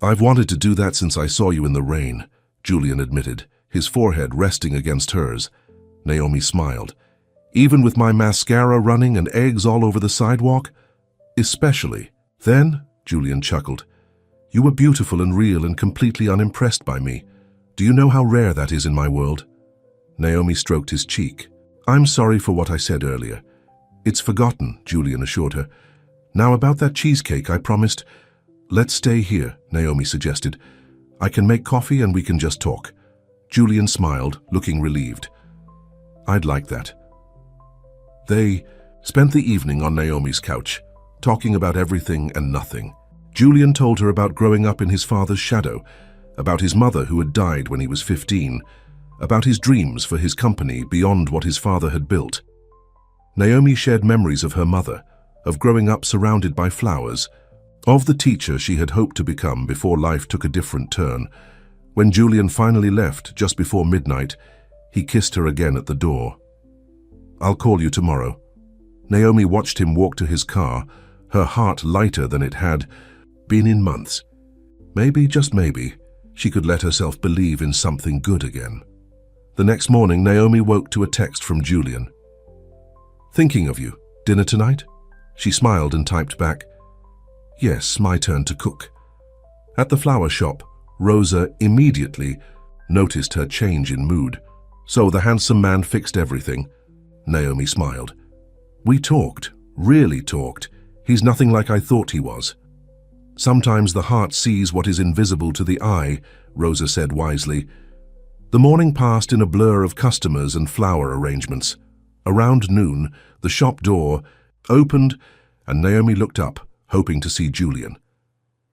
I've wanted to do that since I saw you in the rain, Julian admitted, his forehead resting against hers. Naomi smiled. Even with my mascara running and eggs all over the sidewalk? Especially. Then, Julian chuckled, you were beautiful and real and completely unimpressed by me. Do you know how rare that is in my world? Naomi stroked his cheek. I'm sorry for what I said earlier. It's forgotten, Julian assured her. Now about that cheesecake I promised. Let's stay here, Naomi suggested. I can make coffee and we can just talk. Julian smiled, looking relieved. I'd like that. They spent the evening on Naomi's couch, talking about everything and nothing. Julian told her about growing up in his father's shadow, about his mother who had died when he was 15, about his dreams for his company beyond what his father had built. Naomi shared memories of her mother, of growing up surrounded by flowers, of the teacher she had hoped to become before life took a different turn. When Julian finally left just before midnight, he kissed her again at the door. I'll call you tomorrow. Naomi watched him walk to his car, her heart lighter than it had been in months. Maybe, just maybe, she could let herself believe in something good again. The next morning, Naomi woke to a text from Julian. Thinking of you. Dinner tonight? She smiled and typed back, Yes, my turn to cook. At the flower shop, Rosa immediately noticed her change in mood. So the handsome man fixed everything. Naomi smiled. We talked, really talked. He's nothing like I thought he was. Sometimes the heart sees what is invisible to the eye, Rosa said wisely. The morning passed in a blur of customers and flower arrangements. Around noon, the shop door opened and Naomi looked up, hoping to see Julian.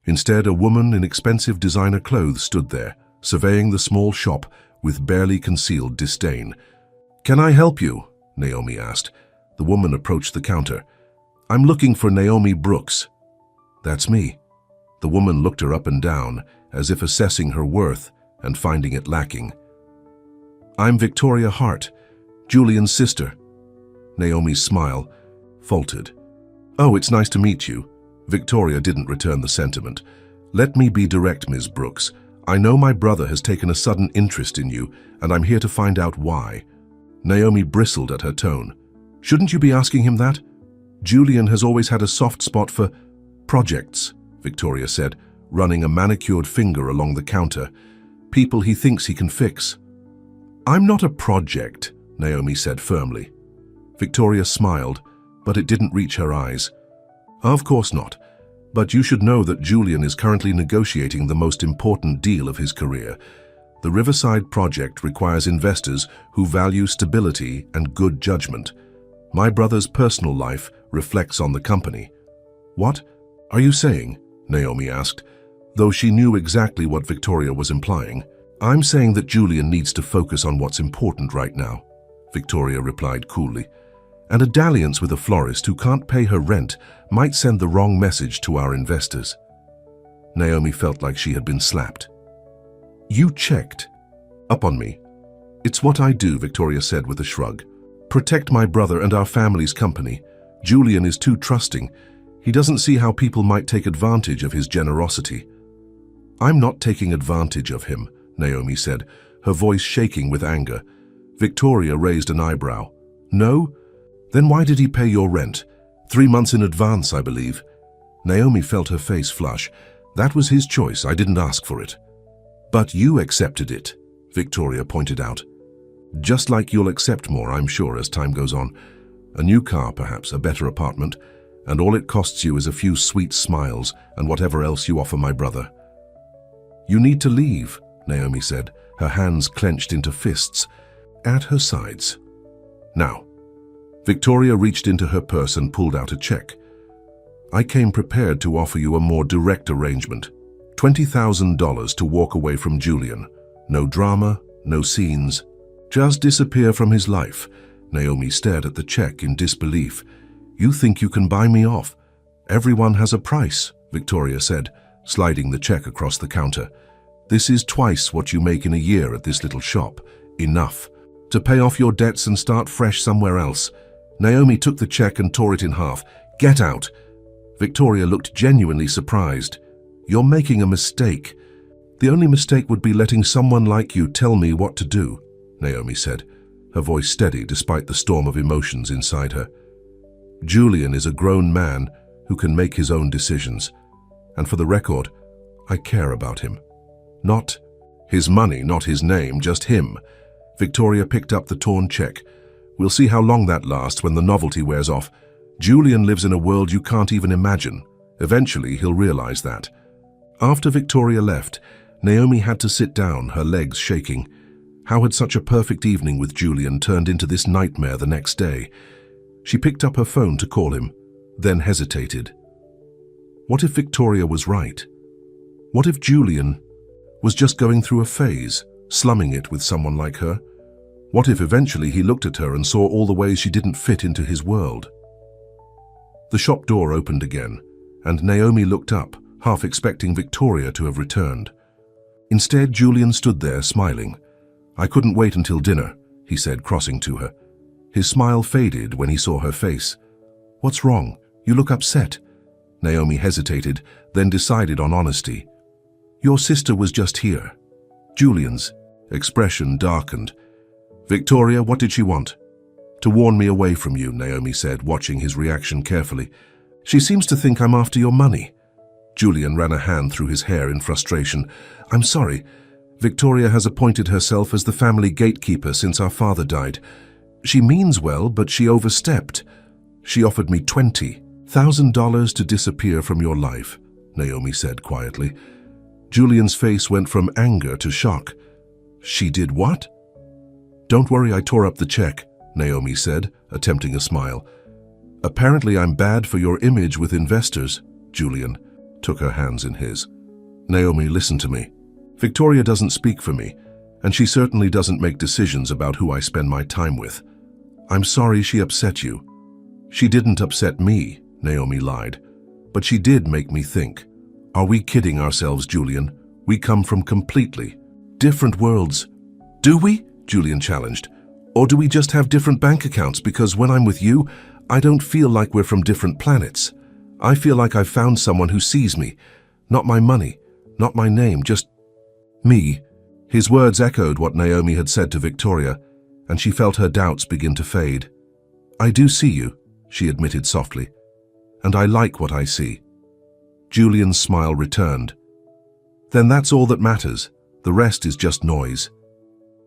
Instead, a woman in expensive designer clothes stood there, surveying the small shop with barely concealed disdain. Can I help you? Naomi asked. The woman approached the counter. I'm looking for Naomi Brooks. That's me. The woman looked her up and down, as if assessing her worth and finding it lacking. I'm Victoria Hart, Julian's sister. Naomi's smile faltered. Oh, it's nice to meet you. Victoria didn't return the sentiment. Let me be direct, Ms. Brooks. I know my brother has taken a sudden interest in you, and I'm here to find out why. Naomi bristled at her tone. Shouldn't you be asking him that? Julian has always had a soft spot for projects, Victoria said, running a manicured finger along the counter. People he thinks he can fix. I'm not a project, Naomi said firmly. Victoria smiled, but it didn't reach her eyes. Of course not, but you should know that Julian is currently negotiating the most important deal of his career. The Riverside project requires investors who value stability and good judgment. My brother's personal life reflects on the company. What are you saying? Naomi asked, though she knew exactly what Victoria was implying. I'm saying that Julian needs to focus on what's important right now, Victoria replied coolly. And a dalliance with a florist who can't pay her rent might send the wrong message to our investors. Naomi felt like she had been slapped. You checked up on me. It's what I do, Victoria said with a shrug. Protect my brother and our family's company. Julian is too trusting. He doesn't see how people might take advantage of his generosity. I'm not taking advantage of him, Naomi said, her voice shaking with anger. Victoria raised an eyebrow. No? Then why did he pay your rent? 3 months in advance, I believe. Naomi felt her face flush. That was his choice. I didn't ask for it. But you accepted it, Victoria pointed out. Just like you'll accept more, I'm sure, as time goes on. A new car, perhaps, a better apartment, and all it costs you is a few sweet smiles and whatever else you offer my brother. You need to leave, Naomi said, her hands clenched into fists at her sides. Now. Victoria reached into her purse and pulled out a check. I came prepared to offer you a more direct arrangement. $20,000 to walk away from Julian. No drama, no scenes. Just disappear from his life. Naomi stared at the check in disbelief. You think you can buy me off? Everyone has a price, Victoria said, sliding the check across the counter. This is twice what you make in a year at this little shop. Enough. To pay off your debts and start fresh somewhere else. Naomi took the check and tore it in half. Get out. Victoria looked genuinely surprised. You're making a mistake. The only mistake would be letting someone like you tell me what to do, Naomi said, her voice steady despite the storm of emotions inside her. Julian is a grown man who can make his own decisions. And for the record, I care about him. Not his money, not his name, just him. Victoria picked up the torn check. We'll see how long that lasts when the novelty wears off. Julian lives in a world you can't even imagine. Eventually, he'll realize that. After Victoria left, Naomi had to sit down, her legs shaking. How had such a perfect evening with Julian turned into this nightmare the next day? She picked up her phone to call him, then hesitated. What if Victoria was right? What if Julian was just going through a phase, slumming it with someone like her? What if eventually he looked at her and saw all the ways she didn't fit into his world? The shop door opened again, and Naomi looked up, half expecting Victoria to have returned. Instead, Julian stood there, smiling. "I couldn't wait until dinner," he said, crossing to her. His smile faded when he saw her face. "What's wrong? You look upset." Naomi hesitated, then decided on honesty. "Your sister was just here." Julian's expression darkened. "Victoria, what did she want?" "To warn me away from you," Naomi said, watching his reaction carefully. "She seems to think I'm after your money." Julian ran a hand through his hair in frustration. "I'm sorry. Victoria has appointed herself as the family gatekeeper since our father died. She means well, but she overstepped. She offered me $20,000 to disappear from your life," Naomi said quietly. Julian's face went from anger to shock. "She did what?" "Don't worry, I tore up the check," Naomi said, attempting a smile. "Apparently I'm bad for your image with investors." Julian took her hands in his. "Naomi, listen to me. Victoria doesn't speak for me, and she certainly doesn't make decisions about who I spend my time with. I'm sorry she upset you." "She didn't upset me," Naomi lied, "but she did make me think. Are we kidding ourselves, Julian? We come from completely different worlds." "Do we?" Julian challenged. "Or do we just have different bank accounts? Because when I'm with you, I don't feel like we're from different planets. I feel like I've found someone who sees me. Not my money, not my name, just me." His words echoed what Naomi had said to Victoria, and she felt her doubts begin to fade. "I do see you," she admitted softly, "and I like what I see." Julian's smile returned. "Then that's all that matters. The rest is just noise."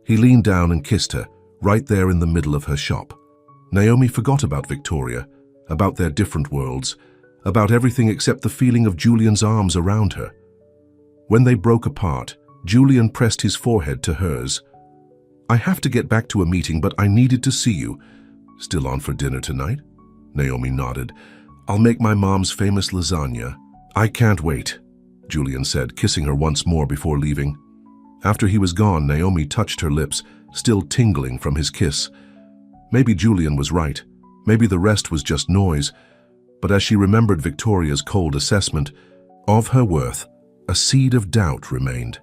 He leaned down and kissed her, right there in the middle of her shop. Naomi forgot about Victoria, about their different worlds, about everything except the feeling of Julian's arms around her. When they broke apart, Julian pressed his forehead to hers. "I have to get back to a meeting, but I needed to see you." "Still on for dinner tonight?" Naomi nodded. "I'll make my mom's famous lasagna." "I can't wait," Julian said, kissing her once more before leaving. After he was gone, Naomi touched her lips, still tingling from his kiss. Maybe Julian was right. Maybe the rest was just noise. But as she remembered Victoria's cold assessment of her worth, a seed of doubt remained.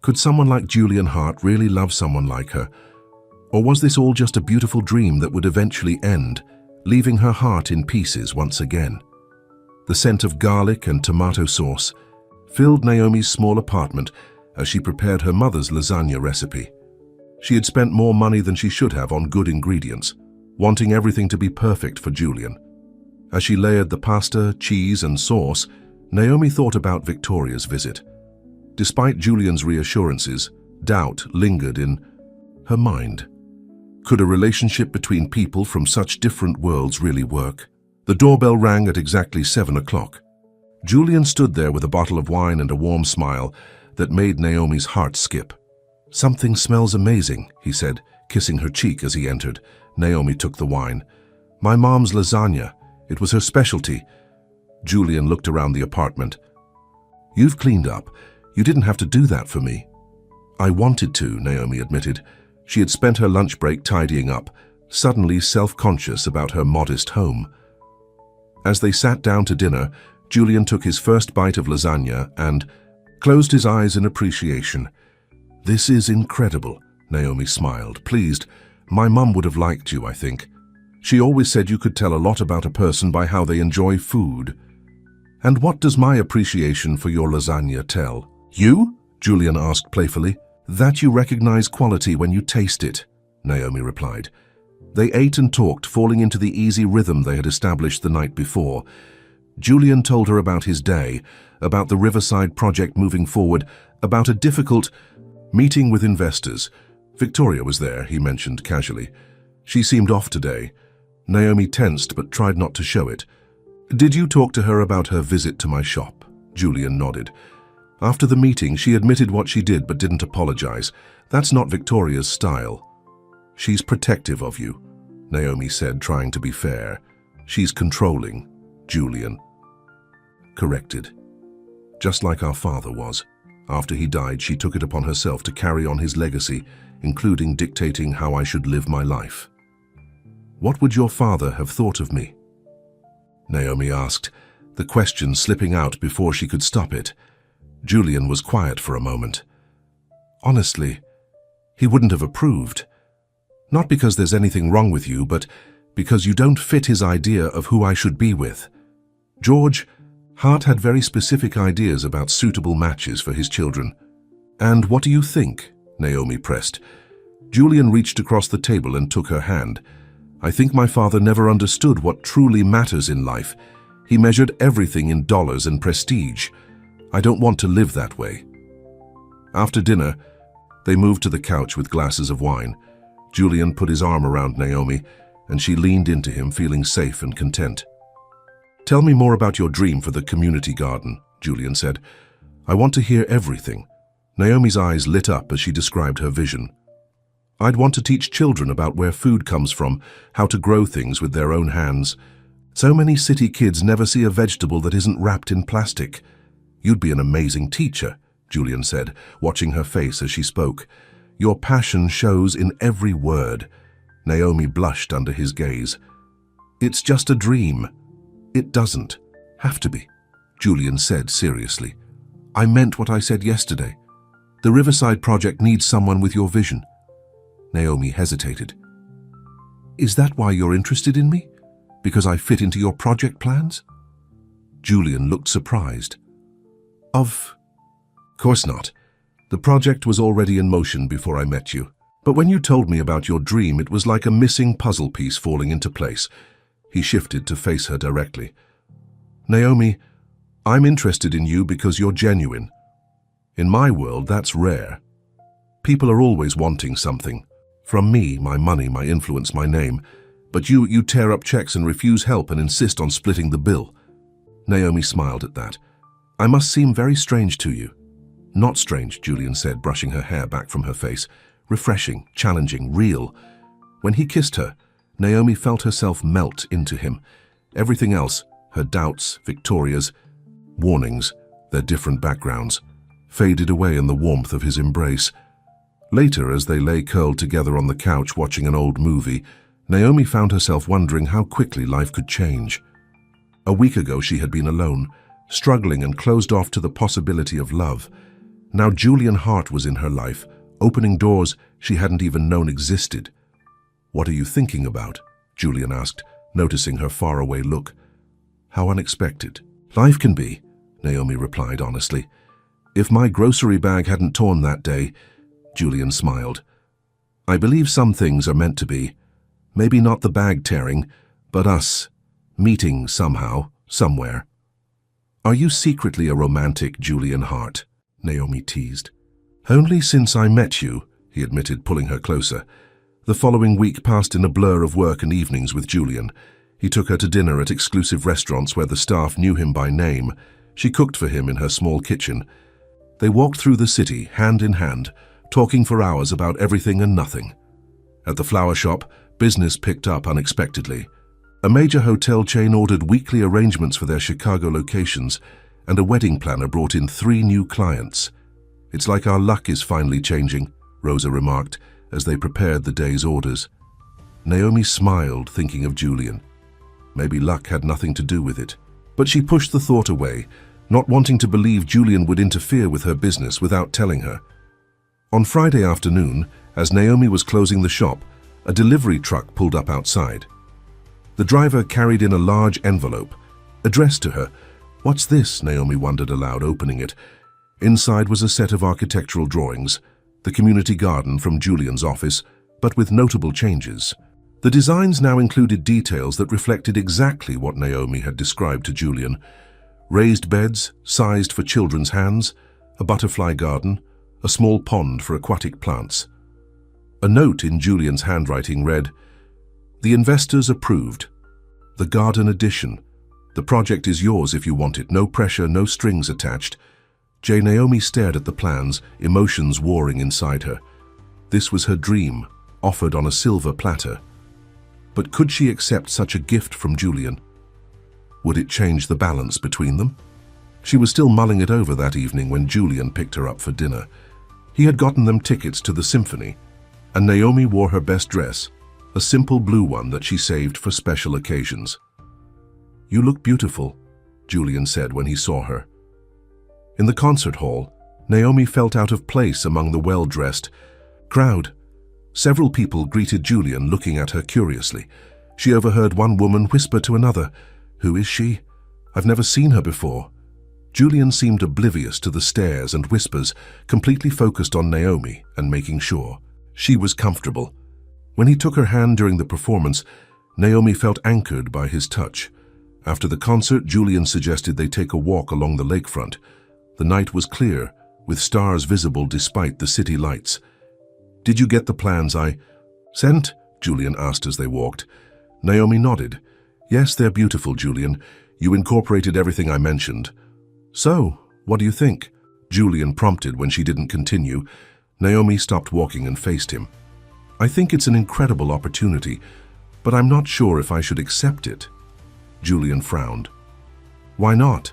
Could someone like Julian Hart really love someone like her? Or was this all just a beautiful dream that would eventually end, leaving her heart in pieces once again? The scent of garlic and tomato sauce filled Naomi's small apartment as she prepared her mother's lasagna recipe. She had spent more money than she should have on good ingredients, wanting everything to be perfect for Julian. As she layered the pasta, cheese, and sauce, Naomi thought about Victoria's visit. Despite Julian's reassurances, doubt lingered in her mind. Could a relationship between people from such different worlds really work? The doorbell rang at exactly 7 o'clock. Julian stood there with a bottle of wine and a warm smile that made Naomi's heart skip. "Something smells amazing," he said, kissing her cheek as he entered. Naomi took the wine. "My mom's lasagna. It was her specialty." Julian looked around the apartment. "You've cleaned up. You didn't have to do that for me." "I wanted to," Naomi admitted. She had spent her lunch break tidying up, suddenly self-conscious about her modest home. As they sat down to dinner, Julian took his first bite of lasagna and closed his eyes in appreciation. "This is incredible," Naomi smiled, pleased. "My mum would have liked you, I think. She always said you could tell a lot about a person by how they enjoy food." "And what does my appreciation for your lasagna tell?" "You?" Julian asked playfully. "That you recognize quality when you taste it," Naomi replied. They ate and talked, falling into the easy rhythm they had established the night before. Julian told her about his day, about the Riverside project moving forward, about a difficult meeting with investors. Victoria was there, he mentioned casually. She seemed off today. Naomi tensed but tried not to show it. "Did you talk to her about her visit to my shop?" Julian nodded. After the meeting, she admitted what she did but didn't apologize. That's not Victoria's style. She's protective of you, Naomi said, trying to be fair. She's controlling, Julian corrected. Just like our father was. After he died, she took it upon herself to carry on his legacy, including dictating how I should live my life. What would your father have thought of me? Naomi asked, the question slipping out before she could stop it. Julian was quiet for a moment. Honestly, he wouldn't have approved. Not because there's anything wrong with you, but because you don't fit his idea of who I should be with. George, Hart had very specific ideas about suitable matches for his children. And what do you think? Naomi pressed. Julian reached across the table and took her hand. I think my father never understood what truly matters in life. He measured everything in dollars and prestige. I don't want to live that way. After dinner, they moved to the couch with glasses of wine. Julian put his arm around Naomi, and she leaned into him, feeling safe and content. Tell me more about your dream for the community garden, Julian said. I want to hear everything. Naomi's eyes lit up as she described her vision. I'd want to teach children about where food comes from, how to grow things with their own hands. So many city kids never see a vegetable that isn't wrapped in plastic. You'd be an amazing teacher, Julian said, watching her face as she spoke. Your passion shows in every word. Naomi blushed under his gaze. It's just a dream. It doesn't have to be, Julian said seriously. I meant what I said yesterday. The Riverside project needs someone with your vision. Naomi hesitated. Is that why you're interested in me? Because I fit into your project plans? Julian looked surprised. Of course not. The project was already in motion before I met you. But when you told me about your dream, it was like a missing puzzle piece falling into place. He shifted to face her directly. Naomi, I'm interested in you because you're genuine. In my world, that's rare. People are always wanting something. From me, my money, my influence, my name. But you tear up checks and refuse help and insist on splitting the bill. Naomi smiled at that. I must seem very strange to you. Not strange, Julian said, brushing her hair back from her face. Refreshing, challenging, real. When he kissed her, Naomi felt herself melt into him. Everything else, her doubts, Victoria's, warnings, their different backgrounds, faded away in the warmth of his embrace. Later, as they lay curled together on the couch watching an old movie, Naomi found herself wondering how quickly life could change. A week ago she had been alone, struggling and closed off to the possibility of love. Now Julian Hart was in her life, opening doors she hadn't even known existed. What are you thinking about? Julian asked, noticing her faraway look. How unexpected. Life can be, Naomi replied honestly. If my grocery bag hadn't torn that day, Julian smiled. I believe some things are meant to be. Maybe not the bag tearing, but us meeting somehow, somewhere. Are you secretly a romantic, Julian Hart? Naomi teased. Only since I met you, he admitted, pulling her closer. The following week passed in a blur of work and evenings with Julian. He took her to dinner at exclusive restaurants where the staff knew him by name. She cooked for him in her small kitchen. They walked through the city, hand in hand, talking for hours about everything and nothing. At the flower shop, business picked up unexpectedly. A major hotel chain ordered weekly arrangements for their Chicago locations, and a wedding planner brought in 3 new clients. It's like our luck is finally changing, Rosa remarked, as they prepared the day's orders. Naomi smiled, thinking of Julian. Maybe luck had nothing to do with it. But she pushed the thought away, not wanting to believe Julian would interfere with her business without telling her. On Friday afternoon, as Naomi was closing the shop, a delivery truck pulled up outside. The driver carried in a large envelope, addressed to her. What's this? Naomi wondered aloud, opening it. Inside was a set of architectural drawings, the community garden from Julian's office, but with notable changes. The designs now included details that reflected exactly what Naomi had described to Julian. Raised beds, sized for children's hands, a butterfly garden, a small pond for aquatic plants. A note in Julian's handwriting read, "The investors approved. The garden addition. The project is yours if you want it. No pressure, no strings attached. Naomi stared at the plans, emotions warring inside her. This was her dream, offered on a silver platter. But could she accept such a gift from Julian? Would it change the balance between them? She was still mulling it over that evening when Julian picked her up for dinner. He had gotten them tickets to the symphony, and Naomi wore her best dress, a simple blue one that she saved for special occasions. "You look beautiful," Julian said when he saw her. In the concert hall, Naomi felt out of place among the well-dressed crowd. Several people greeted Julian, looking at her curiously. She overheard one woman whisper to another, "Who is she? I've never seen her before." Julian seemed oblivious to the stares and whispers, completely focused on Naomi and making sure she was comfortable. When he took her hand during the performance, Naomi felt anchored by his touch. After the concert, Julian suggested they take a walk along the lakefront. The night was clear, with stars visible despite the city lights. "Did you get the plans I sent?" Julian asked as they walked. Naomi nodded. "Yes, they're beautiful, Julian. You incorporated everything I mentioned." "So, what do you think?" Julian prompted when she didn't continue. Naomi stopped walking and faced him. "I think it's an incredible opportunity, but I'm not sure if I should accept it." Julian frowned. "Why not?"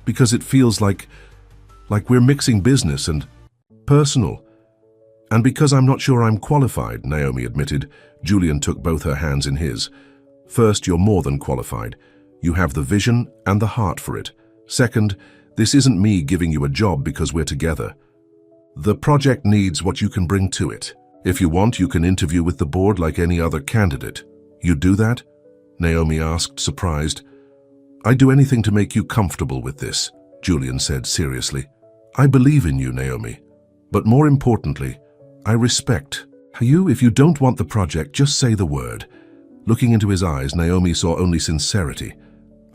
"Because it feels like we're mixing business and personal. And because I'm not sure I'm qualified," Naomi admitted. Julian took both her hands in his. "First, you're more than qualified. You have the vision and the heart for it. Second, this isn't me giving you a job because we're together. The project needs what you can bring to it. If you want, you can interview with the board like any other candidate." "You'd do that?" Naomi asked, surprised. "I'd do anything to make you comfortable with this," Julian said seriously. "I believe in you, Naomi. But more importantly, I respect you. If you don't want the project, just say the word." Looking into his eyes, Naomi saw only sincerity.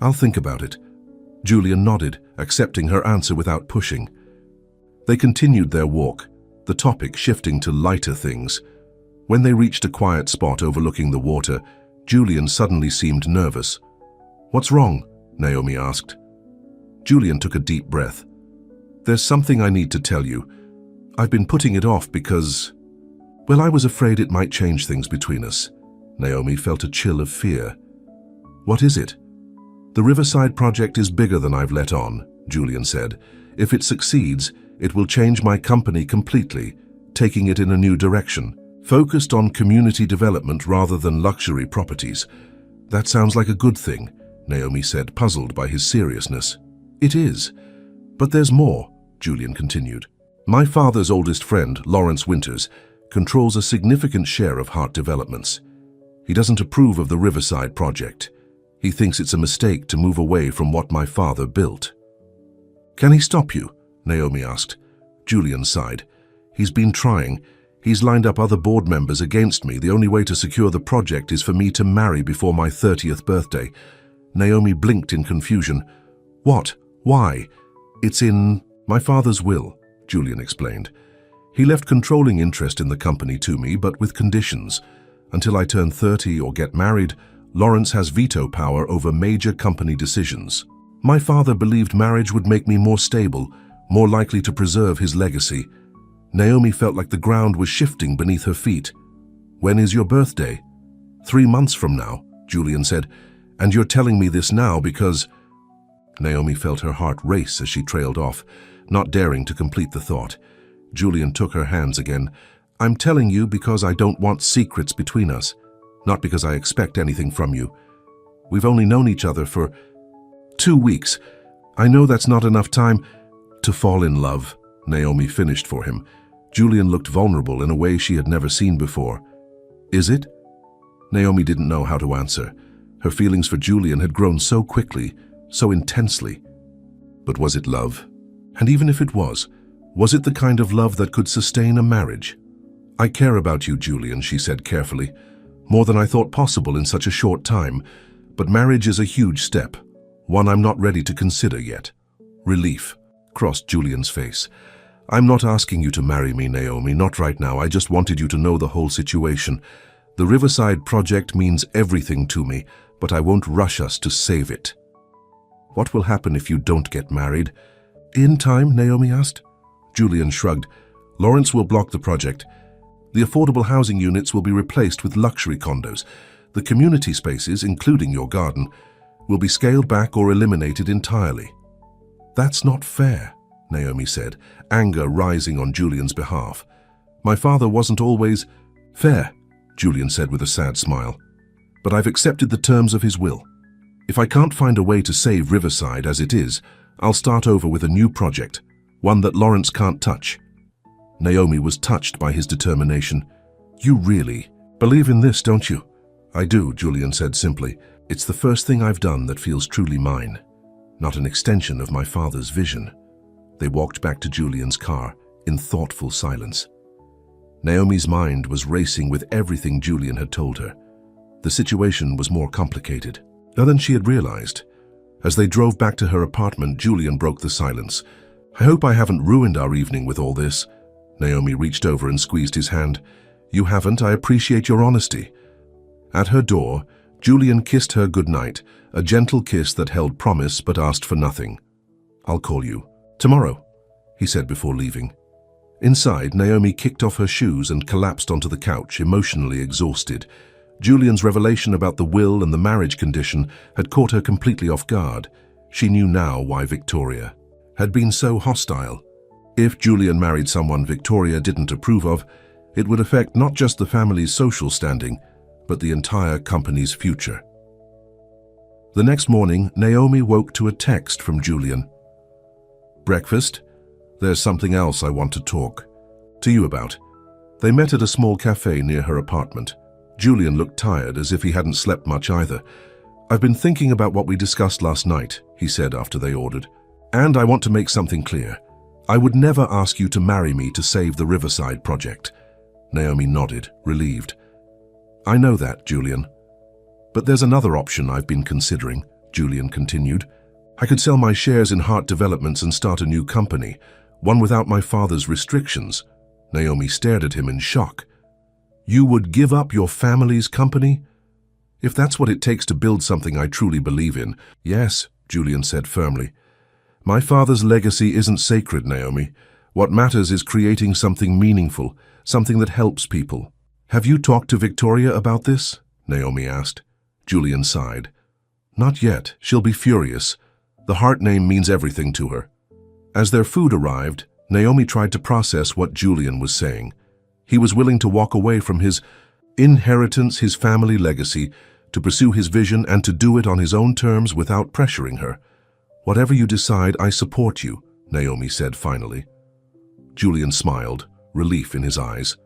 "I'll think about it." Julian nodded, accepting her answer without pushing. They continued their walk, the topic shifting to lighter things. When they reached a quiet spot overlooking the water, Julian suddenly seemed nervous. "What's wrong?" Naomi asked. Julian took a deep breath. "There's something I need to tell you. I've been putting it off because, well, I was afraid it might change things between us." Naomi felt a chill of fear. "What is it?" "The Riverside project is bigger than I've let on," Julian said. "If it succeeds, it will change my company completely, taking it in a new direction, focused on community development rather than luxury properties." "That sounds like a good thing," Naomi said, puzzled by his seriousness. "It is. But there's more," Julian continued. "My father's oldest friend, Lawrence Winters, controls a significant share of Hart Developments. He doesn't approve of the Riverside project. He thinks it's a mistake to move away from what my father built." "Can he stop you?" Naomi asked. Julian sighed. "He's been trying. He's lined up other board members against me. The only way to secure the project is for me to marry before my 30th birthday. Naomi blinked in confusion. "What? Why?" "It's in my father's will," Julian explained. "He left controlling interest in the company to me, but with conditions. Until I turn 30 or get married, Lawrence has veto power over major company decisions. My father believed marriage would make me more stable, more likely to preserve his legacy." Naomi felt like the ground was shifting beneath her feet. "When is your birthday?" 3 months from now," Julian said. "And you're telling me this now because—" Naomi felt her heart race as she trailed off, not daring to complete the thought. Julian took her hands again. "I'm telling you because I don't want secrets between us, not because I expect anything from you. We've only known each other for 2 weeks. I know that's not enough time to fall in love," Naomi finished for him. Julian looked vulnerable in a way she had never seen before. "Is it?" Naomi didn't know how to answer. Her feelings for Julian had grown so quickly, so intensely. But was it love? And even if it was it the kind of love that could sustain a marriage? "I care about you, Julian," she said carefully. "More than I thought possible in such a short time. But marriage is a huge step, one I'm not ready to consider yet." Relief crossed Julian's face. "I'm not asking you to marry me, Naomi, not right now. I just wanted you to know the whole situation. The Riverside project means everything to me, but I won't rush us to save it." "What will happen if you don't get married?" In time, Naomi asked. Julian shrugged. Lawrence will block the project. The affordable housing units will be replaced with luxury condos. The community spaces, including your garden, will be scaled back or eliminated entirely. That's not fair, Naomi said, anger rising on Julian's behalf. My father wasn't always fair, Julian said with a sad smile. But I've accepted the terms of his will. If I can't find a way to save Riverside as it is, I'll start over with a new project, one that Lawrence can't touch. Naomi was touched by his determination. You really believe in this, don't you? I do, Julian said simply. It's the first thing I've done that feels truly mine, not an extension of my father's vision. They walked back to Julian's car in thoughtful silence. Naomi's mind was racing with everything Julian had told her. The situation was more complicated than she had realized. As they drove back to her apartment, Julian broke the silence. I hope I haven't ruined our evening with all this. Naomi reached over and squeezed his hand. You haven't. I appreciate your honesty. At her door, Julian kissed her goodnight, a gentle kiss that held promise but asked for nothing. I'll call you tomorrow, he said before leaving. Inside, Naomi kicked off her shoes and collapsed onto the couch, emotionally exhausted. Julian's revelation about the will and the marriage condition had caught her completely off guard. She knew now why Victoria had been so hostile. If Julian married someone Victoria didn't approve of, it would affect not just the family's social standing, but the entire company's future. The next morning, Naomi woke to a text from Julian. Breakfast? There's something else I want to talk to you about. They met at a small cafe near her apartment. Julian looked tired, as if he hadn't slept much either. I've been thinking about what we discussed last night, he said after they ordered. And I want to make something clear. I would never ask you to marry me to save the Riverside project. Naomi nodded, relieved. I know that, Julian. But there's another option I've been considering, Julian continued. I could sell my shares in Hart Developments and start a new company, one without my father's restrictions. Naomi stared at him in shock. You would give up your family's company? If that's what it takes to build something I truly believe in, yes, Julian said firmly. My father's legacy isn't sacred, Naomi. What matters is creating something meaningful, something that helps people. Have you talked to Victoria about this? Naomi asked. Julian sighed. Not yet. She'll be furious. The Hart name means everything to her. As their food arrived, Naomi tried to process what Julian was saying. He was willing to walk away from his inheritance, his family legacy, to pursue his vision and to do it on his own terms without pressuring her. Whatever you decide, I support you, Naomi said finally. Julian smiled, relief in his eyes.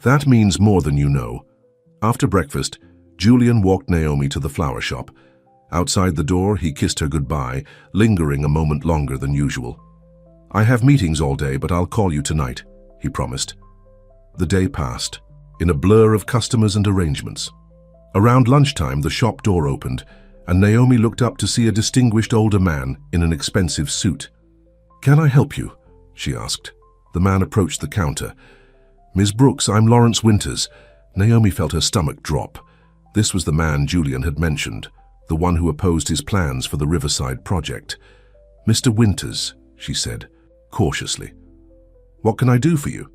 That means more than you know. After breakfast, Julian walked Naomi to the flower shop. Outside the door, he kissed her goodbye, lingering a moment longer than usual. I have meetings all day, but I'll call you tonight, he promised. The day passed, in a blur of customers and arrangements. Around lunchtime, the shop door opened, and Naomi looked up to see a distinguished older man in an expensive suit. Can I help you? She asked. The man approached the counter. Ms. Brooks, I'm Lawrence Winters. Naomi felt her stomach drop. This was the man Julian had mentioned, the one who opposed his plans for the Riverside project. Mr. Winters, she said, cautiously. What can I do for you?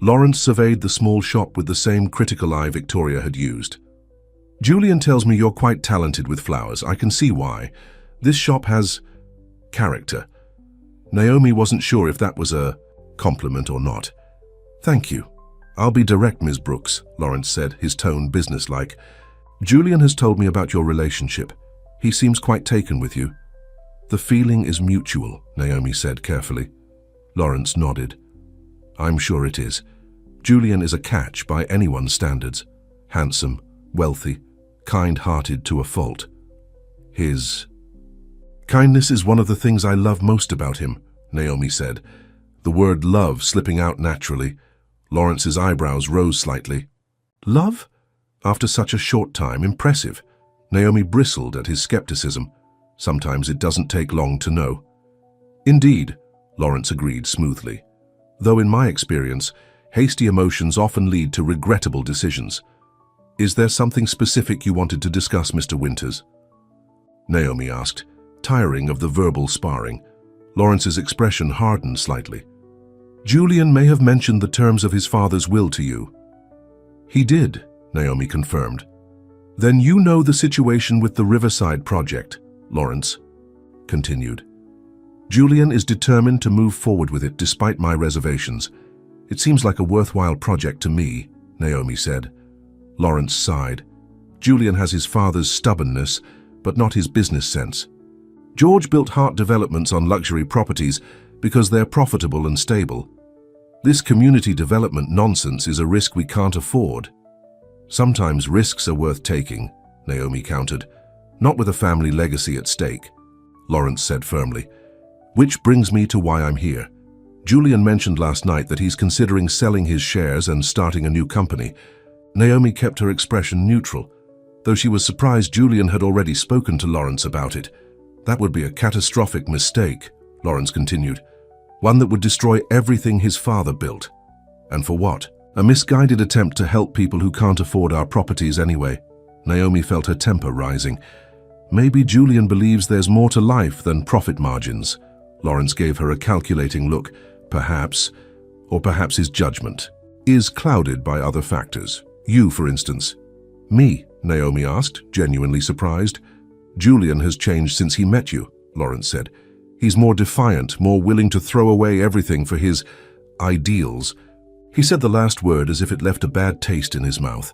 Lawrence surveyed the small shop with the same critical eye Victoria had used. Julian tells me you're quite talented with flowers. I can see why. This shop has character. Naomi wasn't sure if that was a compliment or not. Thank you. I'll be direct, Ms. Brooks, Lawrence said, his tone businesslike. Julian has told me about your relationship. He seems quite taken with you. The feeling is mutual, Naomi said carefully. Lawrence nodded. I'm sure it is. Julian is a catch by anyone's standards. Handsome, wealthy, kind-hearted to a fault. His kindness is one of the things I love most about him, Naomi said, the word love slipping out naturally. Lawrence's eyebrows rose slightly. Love? After such a short time, impressive. Naomi bristled at his skepticism. Sometimes it doesn't take long to know. Indeed, Lawrence agreed smoothly. Though in my experience, hasty emotions often lead to regrettable decisions. Is there something specific you wanted to discuss, Mr. Winters? Naomi asked, tiring of the verbal sparring. Lawrence's expression hardened slightly. Julian may have mentioned the terms of his father's will to you. He did, Naomi confirmed. Then you know the situation with the Riverside project, Lawrence continued. Julian is determined to move forward with it despite my reservations. It seems like a worthwhile project to me, Naomi said. Lawrence sighed. Julian has his father's stubbornness, but not his business sense. George built Hart Developments on luxury properties because they're profitable and stable. This community development nonsense is a risk we can't afford. Sometimes risks are worth taking, Naomi countered. Not with a family legacy at stake, Lawrence said firmly. Which brings me to why I'm here. Julian mentioned last night that he's considering selling his shares and starting a new company. Naomi kept her expression neutral, though she was surprised Julian had already spoken to Lawrence about it. That would be a catastrophic mistake, Lawrence continued. One that would destroy everything his father built. And for what? A misguided attempt to help people who can't afford our properties anyway. Naomi felt her temper rising. Maybe Julian believes there's more to life than profit margins. Lawrence gave her a calculating look. Perhaps, or perhaps his judgment is clouded by other factors. You, for instance. Me? Naomi asked, genuinely surprised. Julian has changed since he met you, Lawrence said. He's more defiant, more willing to throw away everything for his ideals. He said the last word as if it left a bad taste in his mouth.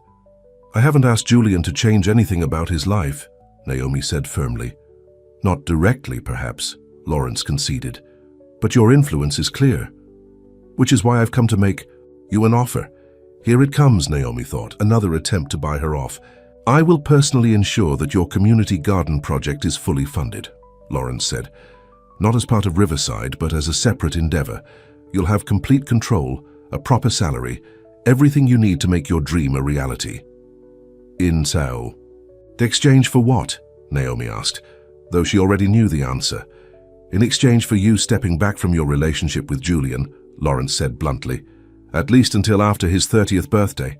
I haven't asked Julian to change anything about his life, Naomi said firmly. Not directly, perhaps, Lawrence conceded. But your influence is clear. Which is why I've come to make you an offer. Here it comes, Naomi thought, another attempt to buy her off. I will personally ensure that your community garden project is fully funded, Lawrence said. Not as part of Riverside, but as a separate endeavor. You'll have complete control, a proper salary, everything you need to make your dream a reality. In Sao. Exchange for what? Naomi asked, though she already knew the answer. In exchange for you stepping back from your relationship with Julian, Lawrence said bluntly, at least until after his 30th birthday.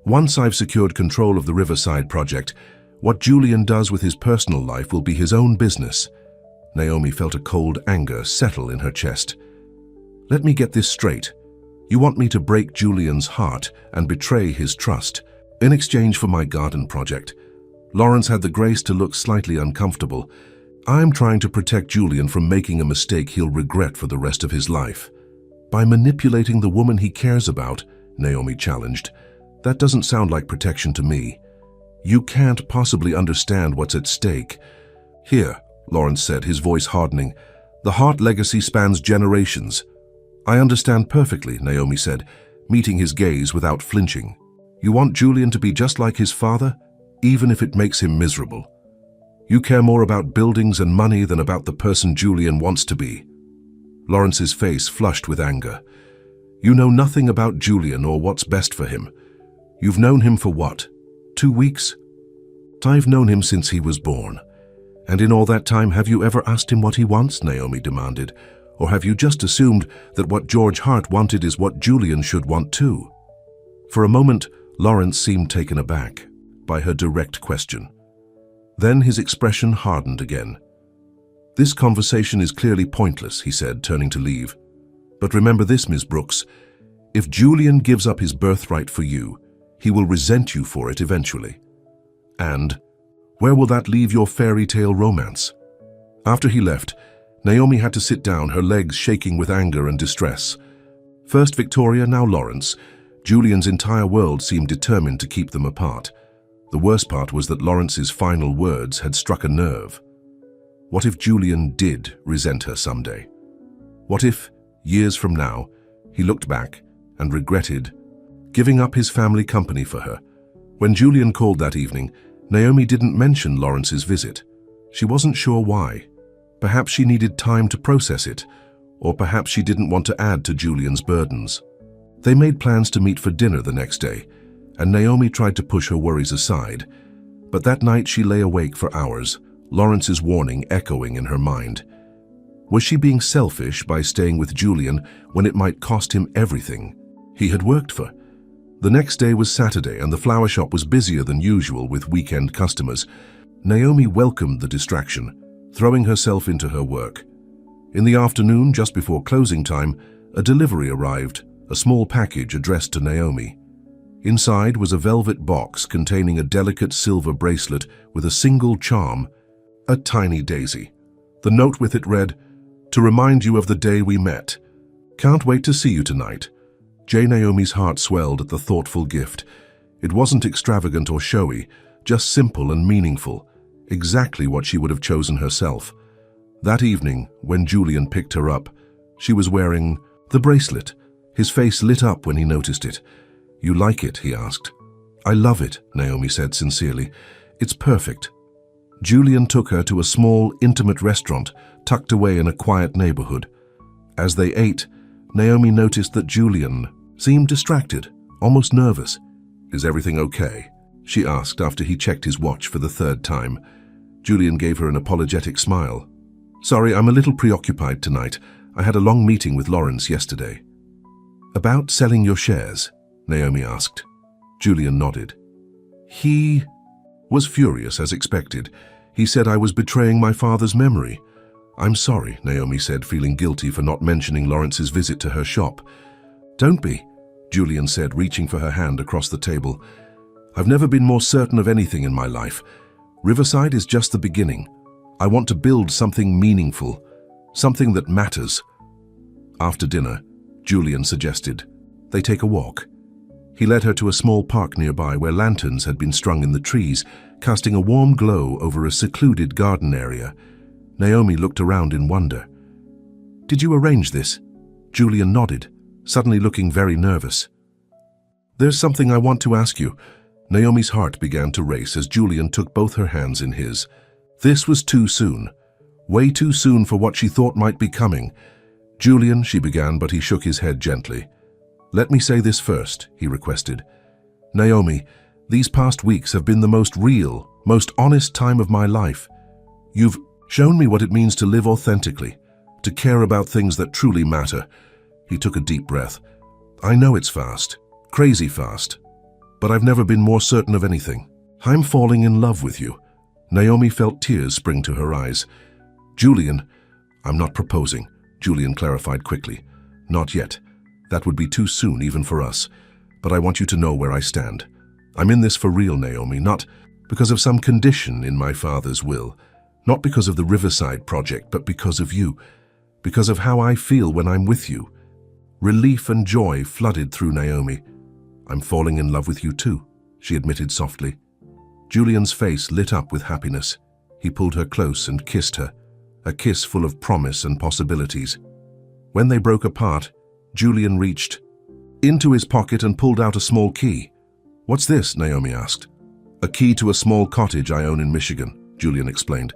Once I've secured control of the Riverside project, what Julian does with his personal life will be his own business. Naomi felt a cold anger settle in her chest. Let me get this straight. You want me to break Julian's heart and betray his trust in exchange for my garden project. Lawrence had the grace to look slightly uncomfortable. I'm trying to protect Julian from making a mistake he'll regret for the rest of his life. By manipulating the woman he cares about, Naomi challenged. That doesn't sound like protection to me. You can't possibly understand what's at stake. Here, Lawrence said, his voice hardening. The Hart legacy spans generations. I understand perfectly, Naomi said, meeting his gaze without flinching. You want Julian to be just like his father, even if it makes him miserable. You care more about buildings and money than about the person Julian wants to be. Lawrence's face flushed with anger. You know nothing about Julian or what's best for him. You've known him for what? 2 weeks? I've known him since he was born. And in all that time, have you ever asked him what he wants? Naomi demanded. Or have you just assumed that what George Hart wanted is what Julian should want too? For a moment, Lawrence seemed taken aback by her direct question. Then his expression hardened again. This conversation is clearly pointless, he said, turning to leave. But remember this, Ms. Brooks. If Julian gives up his birthright for you, he will resent you for it eventually. And where will that leave your fairy tale romance? After he left, Naomi had to sit down, her legs shaking with anger and distress. First Victoria, now Lawrence. Julian's entire world seemed determined to keep them apart. The worst part was that Lawrence's final words had struck a nerve. What if Julian did resent her someday? What if, years from now, he looked back and regretted giving up his family company for her? When Julian called that evening, Naomi didn't mention Lawrence's visit. She wasn't sure why. Perhaps she needed time to process it, or perhaps she didn't want to add to Julian's burdens. They made plans to meet for dinner the next day, and Naomi tried to push her worries aside. But that night she lay awake for hours, Lawrence's warning echoing in her mind. Was she being selfish by staying with Julian when it might cost him everything he had worked for? The next day was Saturday, and the flower shop was busier than usual with weekend customers. Naomi welcomed the distraction, throwing herself into her work. In the afternoon, just before closing time, a delivery arrived, a small package addressed to Naomi. Inside was a velvet box containing a delicate silver bracelet with a single charm, a tiny daisy. The note with it read, "To remind you of the day we met. Can't wait to see you tonight." Naomi's heart swelled at the thoughtful gift. It wasn't extravagant or showy, just simple and meaningful, exactly what she would have chosen herself. That evening, when Julian picked her up, she was wearing the bracelet. His face lit up when he noticed it. "You like it?" he asked. "I love it," Naomi said sincerely. "It's perfect." Julian took her to a small, intimate restaurant tucked away in a quiet neighborhood. As they ate, Naomi noticed that Julian seemed distracted, almost nervous. "Is everything okay?" she asked after he checked his watch for the third time. Julian gave her an apologetic smile. "Sorry, I'm a little preoccupied tonight. I had a long meeting with Lawrence yesterday." "About selling your shares?" Naomi asked. Julian nodded. "He was furious as expected. He said I was betraying my father's memory." "I'm sorry," Naomi said, feeling guilty for not mentioning Lawrence's visit to her shop. "Don't be," Julian said, reaching for her hand across the table. "I've never been more certain of anything in my life. Riverside is just the beginning. I want to build something meaningful, something that matters." After dinner, Julian suggested they take a walk. He led her to a small park nearby where lanterns had been strung in the trees, casting a warm glow over a secluded garden area. Naomi looked around in wonder. "Did you arrange this?" Julian nodded, suddenly looking very nervous. "There's something I want to ask you." Naomi's heart began to race as Julian took both her hands in his. This was too soon. Way too soon for what she thought might be coming. "Julian," she began, but he shook his head gently. "Let me say this first," he requested. "Naomi, these past weeks have been the most real, most honest time of my life. You've shown me what it means to live authentically, to care about things that truly matter." He took a deep breath. "I know it's fast, crazy fast, but I've never been more certain of anything. I'm falling in love with you." Naomi felt tears spring to her eyes. "Julian, I'm not proposing," Julian clarified quickly. "Not yet. That would be too soon even for us. But I want you to know where I stand. I'm in this for real, Naomi, not because of some condition in my father's will, not because of the Riverside project, but because of you, because of how I feel when I'm with you." Relief and joy flooded through Naomi. "I'm falling in love with you too," she admitted softly. Julian's face lit up with happiness. He pulled her close and kissed her, a kiss full of promise and possibilities. When they broke apart, Julian reached into his pocket and pulled out a small key. "What's this?" Naomi asked. "A key to a small cottage I own in Michigan," Julian explained.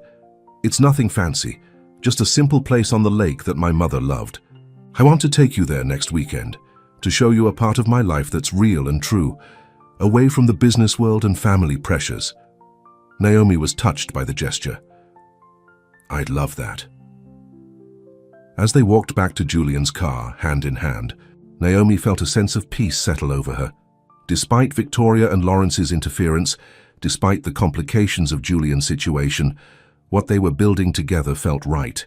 "It's nothing fancy, just a simple place on the lake that my mother loved. I want to take you there next weekend, to show you a part of my life that's real and true, away from the business world and family pressures." Naomi was touched by the gesture. "I'd love that." As they walked back to Julian's car, hand in hand, Naomi felt a sense of peace settle over her. Despite Victoria and Lawrence's interference, despite the complications of Julian's situation, what they were building together felt right.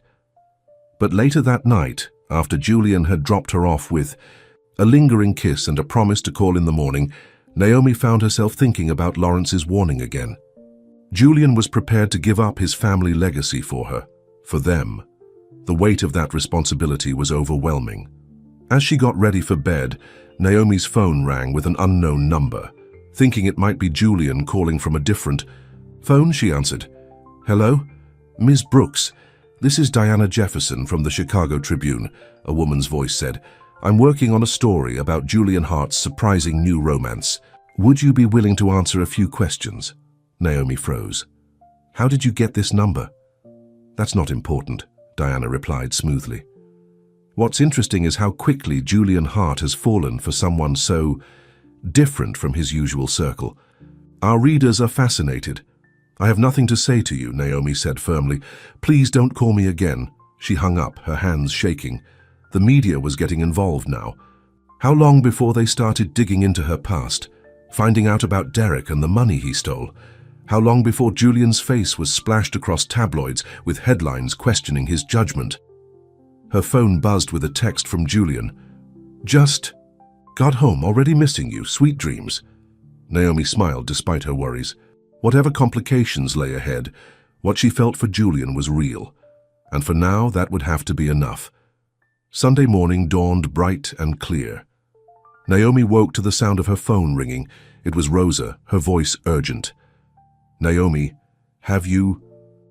But later that night, after Julian had dropped her off with a lingering kiss and a promise to call in the morning, Naomi found herself thinking about Lawrence's warning again. Julian was prepared to give up his family legacy for her, for them. The weight of that responsibility was overwhelming. As she got ready for bed, Naomi's phone rang with an unknown number. Thinking it might be Julian calling from a different phone, she answered. "Hello? Ms. Brooks, this is Diana Jefferson from the Chicago Tribune," a woman's voice said. "I'm working on a story about Julian Hart's surprising new romance. Would you be willing to answer a few questions?" Naomi froze. "How did you get this number?" "That's not important," Diana replied smoothly. "What's interesting is how quickly Julian Hart has fallen for someone so different from his usual circle. Our readers are fascinated. I have nothing to say to you," Naomi said firmly. "Please don't call me again." She hung up, her hands shaking. The media was getting involved now. How long before they started digging into her past, finding out about Derek and the money he stole? How long before Julian's face was splashed across tabloids with headlines questioning his judgment? Her phone buzzed with a text from Julian. "Just got home, already missing you, sweet dreams." Naomi smiled despite her worries. Whatever complications lay ahead, what she felt for Julian was real. And for now, that would have to be enough. Sunday morning dawned bright and clear. Naomi woke to the sound of her phone ringing. It was Rosa, her voice urgent. "Naomi, have you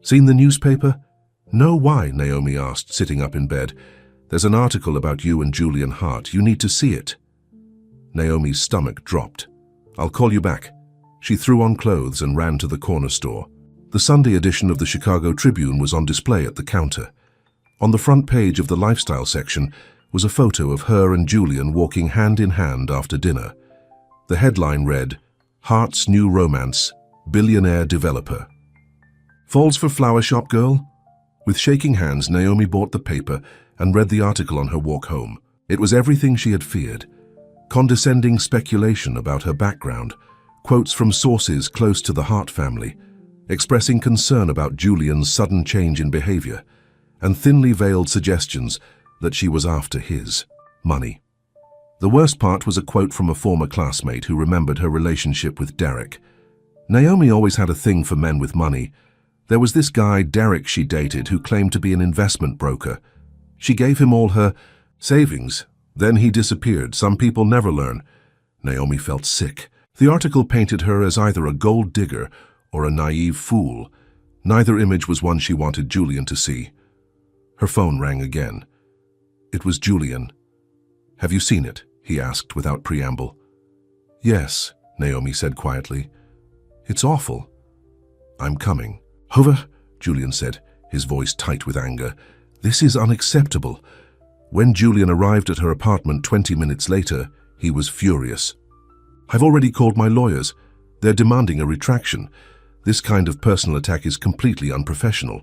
seen the newspaper?" "No, why?" Naomi asked, sitting up in bed. "There's an article about you and Julian Hart. You need to see it." Naomi's stomach dropped. "I'll call you back." She threw on clothes and ran to the corner store. The Sunday edition of the Chicago Tribune was on display at the counter. On the front page of the lifestyle section was a photo of her and Julian walking hand in hand after dinner. The headline read, "Hart's New Romance, Billionaire Developer." "Falls for flower shop girl?" With shaking hands, Naomi bought the paper and read the article on her walk home. It was everything she had feared. Condescending speculation about her background, quotes from sources close to the Hart family, expressing concern about Julian's sudden change in behavior, and thinly veiled suggestions that she was after his money. The worst part was a quote from a former classmate who remembered her relationship with Derek. Naomi always had a thing for men with money. There was this guy, Derek, she dated, who claimed to be an investment broker. She gave him all her savings. Then he disappeared. Some people never learn. Naomi felt sick. The article painted her as either a gold digger or a naive fool. Neither image was one she wanted Julian to see. Her phone rang again. It was Julian. "Have you seen it?" he asked without preamble. "Yes," Naomi said quietly. "It's awful." "I'm coming." "Hover," Julian said, his voice tight with anger. "This is unacceptable." When Julian arrived at her apartment 20 minutes later, he was furious. "I've already called my lawyers. They're demanding a retraction. This kind of personal attack is completely unprofessional."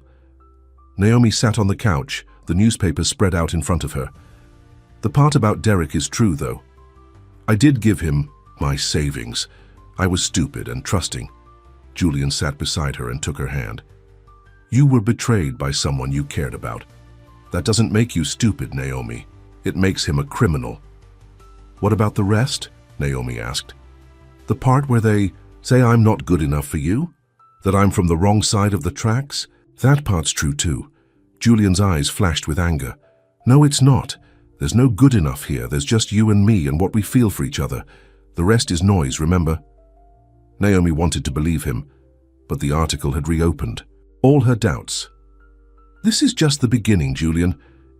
Naomi sat on the couch, the newspaper spread out in front of her. "The part about Derek is true, though. I did give him my savings. I was stupid and trusting." Julian sat beside her and took her hand. "You were betrayed by someone you cared about. That doesn't make you stupid, Naomi. It makes him a criminal." "What about the rest?" Naomi asked. "The part where they say I'm not good enough for you? That I'm from the wrong side of the tracks? That part's true too." Julian's eyes flashed with anger. "No, it's not. There's no good enough here. There's just you and me and what we feel for each other. The rest is noise, remember?" Naomi wanted to believe him, but the article had reopened. All her doubts. "This is just the beginning, Julian.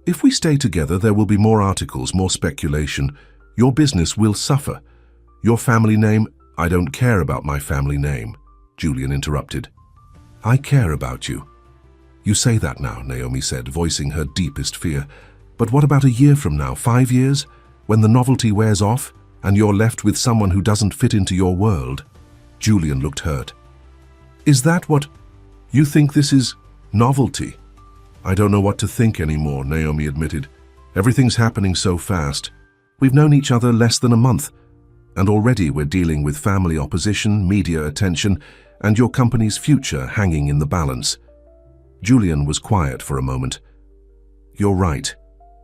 If we stay together, there will be more articles, more speculation. Your business will suffer. Your family name—" "I don't care about my family name," Julian interrupted. "I care about you." "You say that now," Naomi said, voicing her deepest fear. "But what about a year from now, 5 years, when the novelty wears off and you're left with someone who doesn't fit into your world?" Julian looked hurt. "Is that what you think this is? Novelty?" "I don't know what to think anymore," Naomi admitted. "Everything's happening so fast. We've known each other less than a month, and already we're dealing with family opposition, media attention, and your company's future hanging in the balance." Julian was quiet for a moment. "You're right.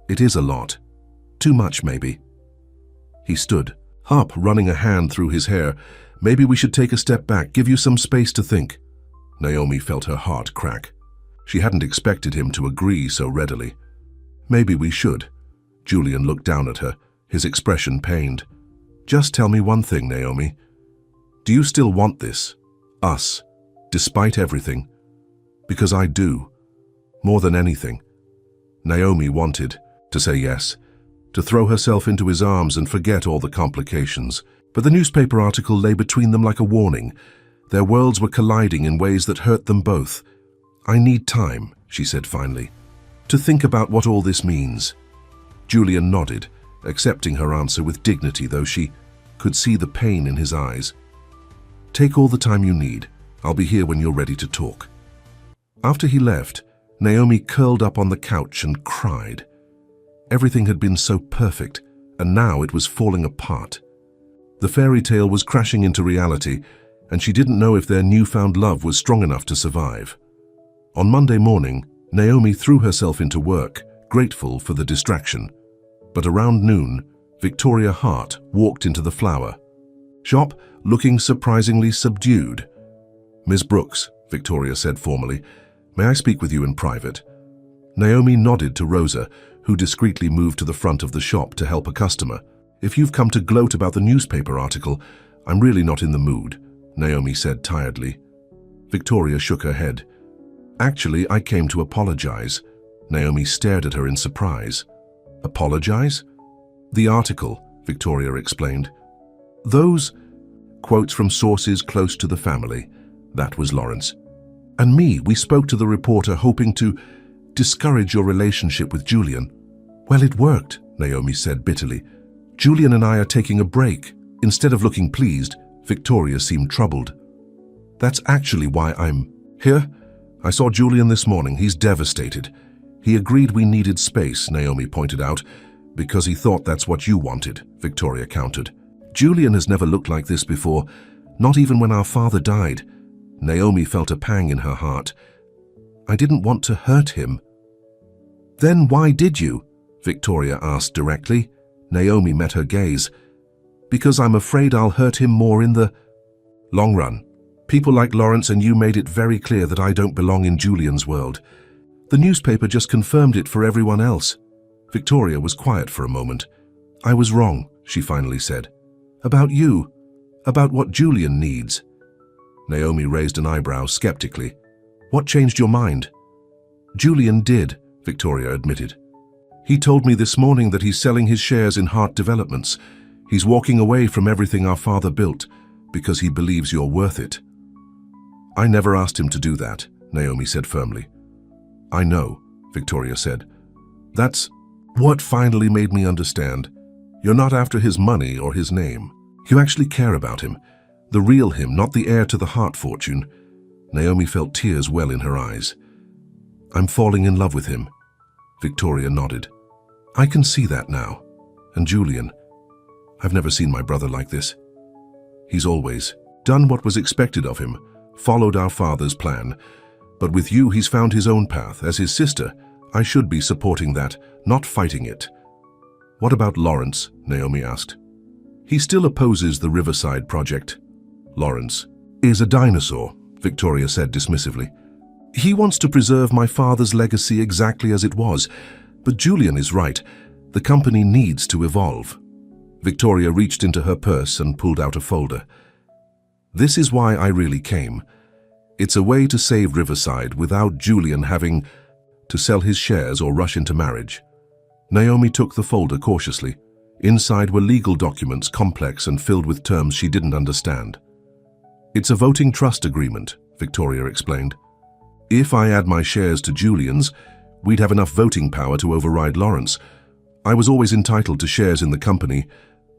It is a lot. Too much, maybe." He stood up, running a hand through his hair. "Maybe we should take a step back, give you some space to think." Naomi felt her heart crack. She hadn't expected him to agree so readily. "Maybe we should." Julian looked down at her, his expression pained. "Just tell me one thing, Naomi. Do you still want this? Us, despite everything?" "Because I do. More than anything." Naomi wanted to say yes, to throw herself into his arms and forget all the complications. But the newspaper article lay between them like a warning. Their worlds were colliding in ways that hurt them both. "I need time," she said finally, "to think about what all this means." Julian nodded, accepting her answer with dignity, though she could see the pain in his eyes. "Take all the time you need. I'll be here when you're ready to talk." After he left, Naomi curled up on the couch and cried. Everything had been so perfect, and now it was falling apart. The fairy tale was crashing into reality, and she didn't know if their newfound love was strong enough to survive. On Monday morning, Naomi threw herself into work, grateful for the distraction. But around noon, Victoria Hart walked into the flower shop, looking surprisingly subdued. "Miss Brooks," Victoria said formally, "may I speak with you in private?" Naomi nodded to Rosa, who discreetly moved to the front of the shop to help a customer. "If you've come to gloat about the newspaper article, I'm really not in the mood," Naomi said tiredly. Victoria shook her head. "Actually, I came to apologize." Naomi stared at her in surprise. "Apologize?" "The article," Victoria explained. "Those quotes from sources close to the family." That was Lawrence. "And me, we spoke to the reporter hoping to discourage your relationship with Julian." "Well, it worked," Naomi said bitterly. "Julian and I are taking a break." Instead of looking pleased, Victoria seemed troubled. "That's actually why I'm here. I saw Julian this morning. He's devastated. He agreed we needed space," Naomi pointed out, "because he thought that's what you wanted," Victoria countered. "Julian has never looked like this before, not even when our father died." Naomi felt a pang in her heart. "I didn't want to hurt him." "Then why did you?" Victoria asked directly. Naomi met her gaze. "Because I'm afraid I'll hurt him more in the long run. People like Lawrence and you made it very clear that I don't belong in Julian's world. The newspaper just confirmed it for everyone else." Victoria was quiet for a moment. "I was wrong," she finally said. "About you. About what Julian needs." Naomi raised an eyebrow skeptically. "What changed your mind?" "Julian did," Victoria admitted. "He told me this morning that he's selling his shares in Hart Developments. He's walking away from everything our father built because he believes you're worth it." "I never asked him to do that," Naomi said firmly. "I know," Victoria said. "That's what finally made me understand. You're not after his money or his name. You actually care about him. The real him, not the heir to the Hart fortune." Naomi felt tears well in her eyes. "I'm falling in love with him." Victoria nodded. "I can see that now. And Julian, I've never seen my brother like this. He's always done what was expected of him, followed our father's plan. But with you, he's found his own path. As his sister, I should be supporting that, not fighting it." "What about Lawrence?" Naomi asked. "He still opposes the Riverside project." "Lawrence is a dinosaur," Victoria said dismissively. "He wants to preserve my father's legacy exactly as it was. But Julian is right. The company needs to evolve." Victoria reached into her purse and pulled out a folder. "This is why I really came. It's a way to save Riverside without Julian having to sell his shares or rush into marriage." Naomi took the folder cautiously. Inside were legal documents, complex and filled with terms she didn't understand. "It's a voting trust agreement," Victoria explained. "If I add my shares to Julian's, we'd have enough voting power to override Lawrence. I was always entitled to shares in the company,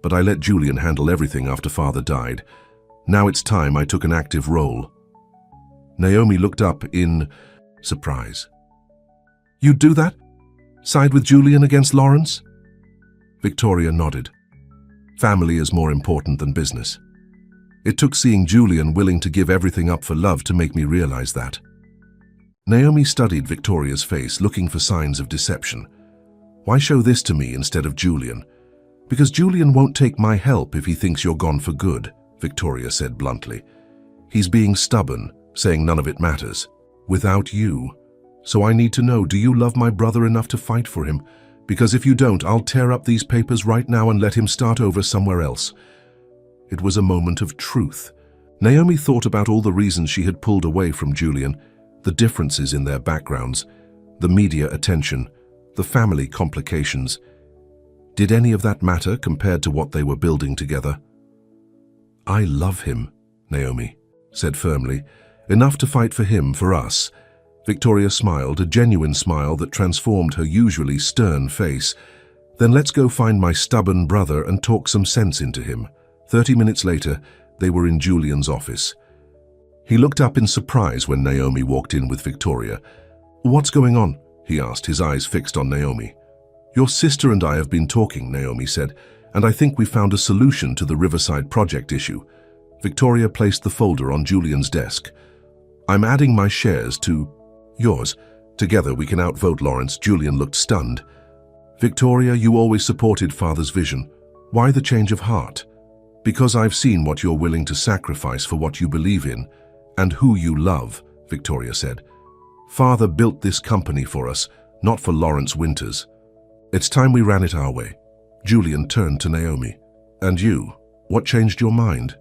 but I let Julian handle everything after father died. Now it's time I took an active role." Naomi looked up in surprise. "You'd do that? Side with Julian against Lawrence?" Victoria nodded. "Family is more important than business. It took seeing Julian willing to give everything up for love to make me realize that." Naomi studied Victoria's face, looking for signs of deception. "Why show this to me instead of Julian?" "Because Julian won't take my help if he thinks you're gone for good," Victoria said bluntly. "He's being stubborn, saying none of it matters. Without you. So I need to know, do you love my brother enough to fight for him? Because if you don't, I'll tear up these papers right now and let him start over somewhere else." It was a moment of truth. Naomi thought about all the reasons she had pulled away from Julian, the differences in their backgrounds, the media attention, the family complications. Did any of that matter compared to what they were building together? "I love him," Naomi said firmly. "Enough to fight for him, for us." Victoria smiled, a genuine smile that transformed her usually stern face. "Then let's go find my stubborn brother and talk some sense into him." 30 minutes later, they were in Julian's office. He looked up in surprise when Naomi walked in with Victoria. "What's going on?" he asked, his eyes fixed on Naomi. "Your sister and I have been talking," Naomi said, "and I think we found a solution to the Riverside project issue." Victoria placed the folder on Julian's desk. "I'm adding my shares to yours Together we can outvote Lawrence. Julian looked stunned. Victoria, you always supported Father's vision. Why the change of heart? Because I've seen what you're willing to sacrifice for what you believe in and who you love, Victoria said. Father built this company for us, not for Lawrence Winters. It's time we ran it our way. Julian turned to Naomi. And you, what changed your mind?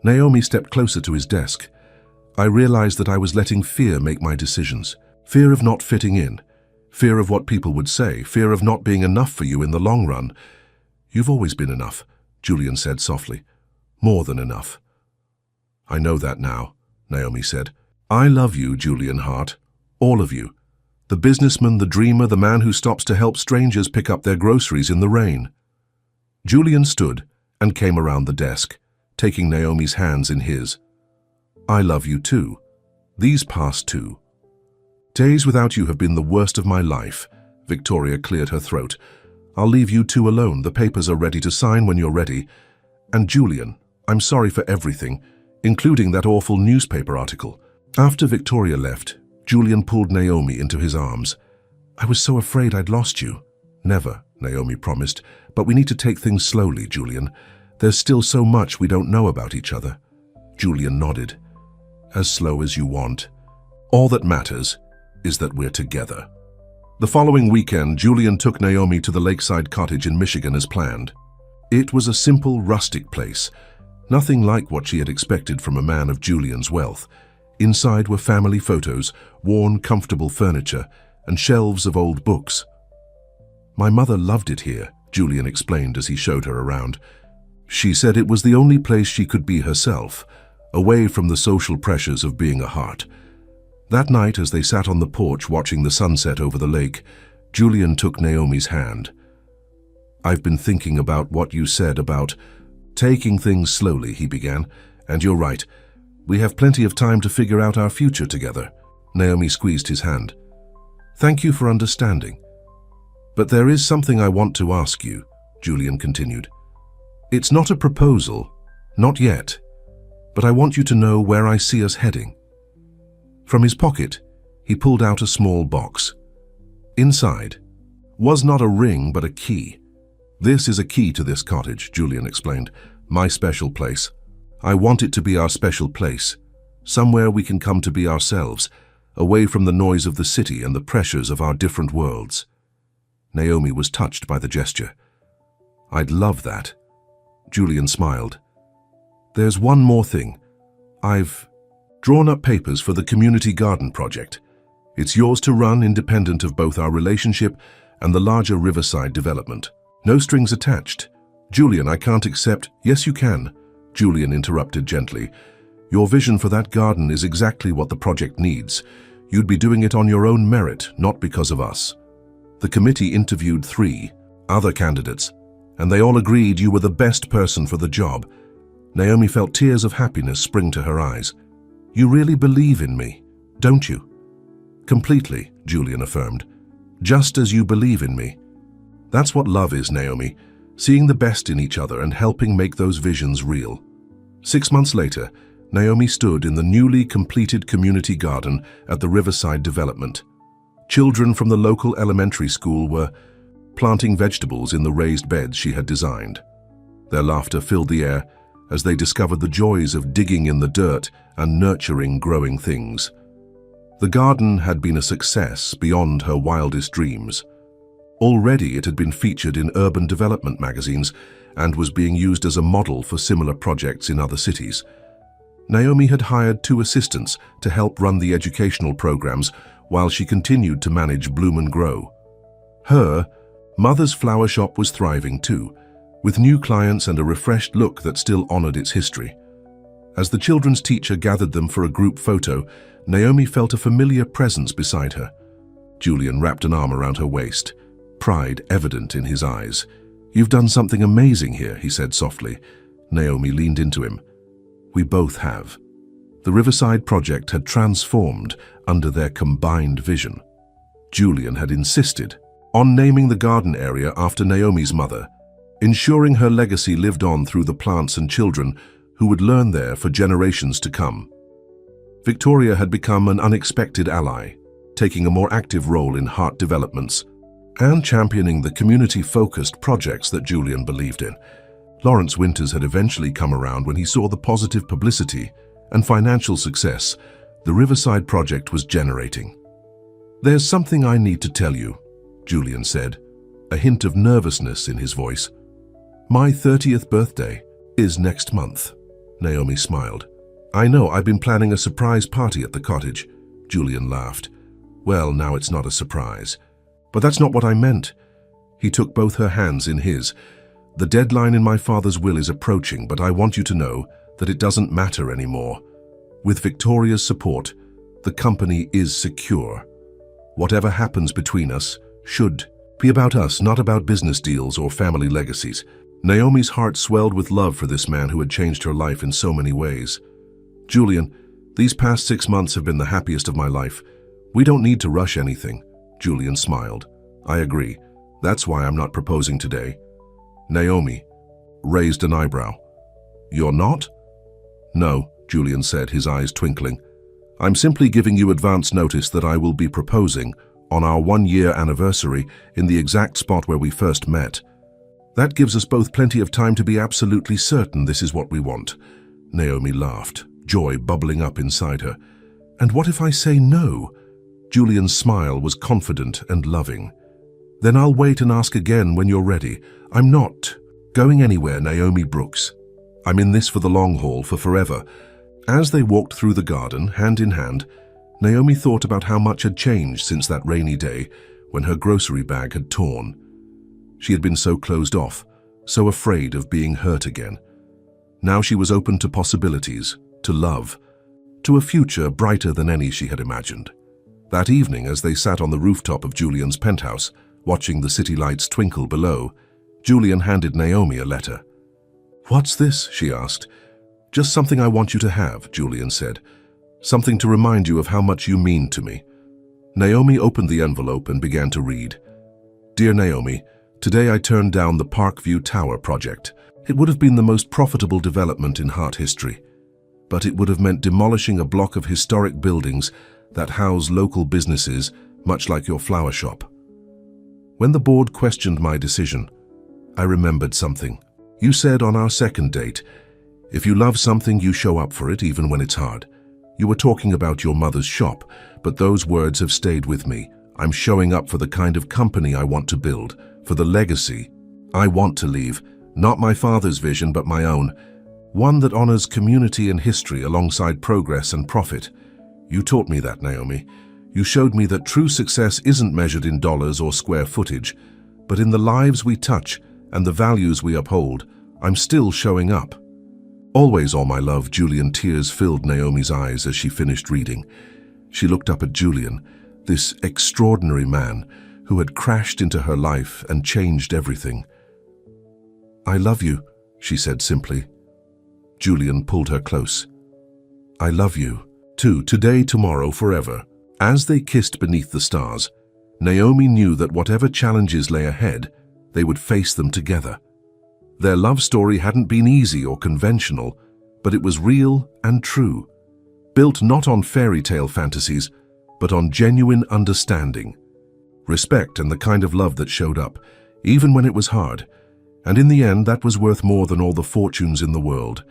Naomi stepped closer to his desk. I realized that I was letting fear make my decisions. Fear of not fitting in. Fear of what people would say. Fear of not being enough for you in the long run. You've always been enough, Julian said softly. More than enough. I know that now, Naomi said. I love you, Julian Hart. All of you. The businessman, the dreamer, the man who stops to help strangers pick up their groceries in the rain. Julian stood and came around the desk, taking Naomi's hands in his. I love you too. These past two. Days without you have been the worst of my life. Victoria cleared her throat. I'll leave you two alone. The papers are ready to sign when you're ready. And Julian, I'm sorry for everything, including that awful newspaper article. After Victoria left, Julian pulled Naomi into his arms. I was so afraid I'd lost you. Never, Naomi promised, but we need to take things slowly, Julian. There's still so much we don't know about each other. Julian nodded. As slow as you want. All that matters is that we're together. The following weekend, Julian took Naomi to the lakeside cottage in Michigan as planned. It was a simple, rustic place, nothing like what she had expected from a man of Julian's wealth. Inside were family photos, worn, comfortable furniture, and shelves of old books. My mother loved it here, Julian explained as he showed her around. She said it was the only place she could be herself, away from the social pressures of being a Hart. That night, as they sat on the porch watching the sunset over the lake, Julian took Naomi's hand. I've been thinking about what you said about taking things slowly, he began, and you're right. We have plenty of time to figure out our future together. Naomi squeezed his hand. Thank you for understanding. But there is something I want to ask you, Julian continued. It's not a proposal, not yet, but I want you to know where I see us heading. From his pocket, he pulled out a small box. Inside was not a ring, but a key. This is a key to this cottage, Julian explained. My special place. I want it to be our special place, somewhere we can come to be ourselves, away from the noise of the city and the pressures of our different worlds. Naomi was touched by the gesture. I'd love that. Julian smiled. There's one more thing. I've drawn up papers for the community garden project. It's yours to run, independent of both our relationship and the larger Riverside development. No strings attached. Julian, I can't accept. Yes, you can. Julian interrupted gently. Your vision for that garden is exactly what the project needs. You'd be doing it on your own merit, not because of us. The committee interviewed 3 other candidates, and they all agreed you were the best person for the job. Naomi felt tears of happiness spring to her eyes. You really believe in me, don't you? Completely, Julian affirmed. Just as you believe in me. That's what love is, Naomi. Seeing the best in each other and helping make those visions real. 6 months later, Naomi stood in the newly completed community garden at the Riverside development. Children from the local elementary school were planting vegetables in the raised beds she had designed. Their laughter filled the air as they discovered the joys of digging in the dirt and nurturing growing things. The garden had been a success beyond her wildest dreams. Already it had been featured in urban development magazines and was being used as a model for similar projects in other cities. Naomi had hired 2 assistants to help run the educational programs while she continued to manage Bloom and Grow. Her mother's flower shop was thriving too, with new clients and a refreshed look that still honored its history. As the children's teacher gathered them for a group photo, Naomi felt a familiar presence beside her. Julian wrapped an arm around her waist, pride evident in his eyes. You've done something amazing here, he said softly. Naomi leaned into him. We both have. The Riverside project had transformed under their combined vision. Julian had insisted on naming the garden area after Naomi's mother, ensuring her legacy lived on through the plants and children who would learn there for generations to come. Victoria had become an unexpected ally, taking a more active role in heart developments, and championing the community-focused projects that Julian believed in. Lawrence Winters had eventually come around when he saw the positive publicity and financial success the Riverside project was generating. "There's something I need to tell you," Julian said, a hint of nervousness in his voice. "My 30th birthday is next month." Naomi smiled. "I know, I've been planning a surprise party at the cottage." Julian laughed. "Well, now it's not a surprise. But that's not what I meant." He took both her hands in his. "The deadline in my father's will is approaching, but I want you to know that it doesn't matter anymore. With Victoria's support, the company is secure. Whatever happens between us should be about us, not about business deals or family legacies." Naomi's heart swelled with love for this man who had changed her life in so many ways. "Julian, these past 6 months have been the happiest of my life. We don't need to rush anything." Julian smiled. "I agree. That's why I'm not proposing today." Naomi raised an eyebrow. "You're not?" "No," Julian said, his eyes twinkling. "I'm simply giving you advance notice that I will be proposing on our 1-year anniversary in the exact spot where we first met. That gives us both plenty of time to be absolutely certain this is what we want." Naomi laughed, joy bubbling up inside her. "And what if I say no?" Julian's smile was confident and loving. "Then I'll wait and ask again when you're ready. I'm not going anywhere, Naomi Brooks. I'm in this for the long haul, for forever." As they walked through the garden, hand in hand, Naomi thought about how much had changed since that rainy day when her grocery bag had torn. She had been so closed off, so afraid of being hurt again. Now she was open to possibilities, to love, to a future brighter than any she had imagined. That evening, as they sat on the rooftop of Julian's penthouse, watching the city lights twinkle below, Julian handed Naomi a letter. "What's this?" she asked. "Just something I want you to have," Julian said. "Something to remind you of how much you mean to me." Naomi opened the envelope and began to read. "Dear Naomi, today I turned down the Parkview Tower project. It would have been the most profitable development in Hart history, but it would have meant demolishing a block of historic buildings that house local businesses, much like your flower shop. When the board questioned my decision, I remembered something. You said on our second date, if you love something, you show up for it even when it's hard. You were talking about your mother's shop, but those words have stayed with me. I'm showing up for the kind of company I want to build, for the legacy I want to leave, not my father's vision, but my own, one that honors community and history alongside progress and profit. You taught me that, Naomi. You showed me that true success isn't measured in dollars or square footage, but in the lives we touch and the values we uphold. I'm still showing up." "Always, all my love." Julian, tears filled Naomi's eyes as she finished reading. She looked up at Julian, this extraordinary man who had crashed into her life and changed everything. "I love you," she said simply. Julian pulled her close. "I love you, too, today, tomorrow, forever." As they kissed beneath the stars, Naomi knew that whatever challenges lay ahead, they would face them together. Their love story hadn't been easy or conventional, but it was real and true, built not on fairy tale fantasies, but on genuine understanding, respect, and the kind of love that showed up, even when it was hard. And in the end, that was worth more than all the fortunes in the world.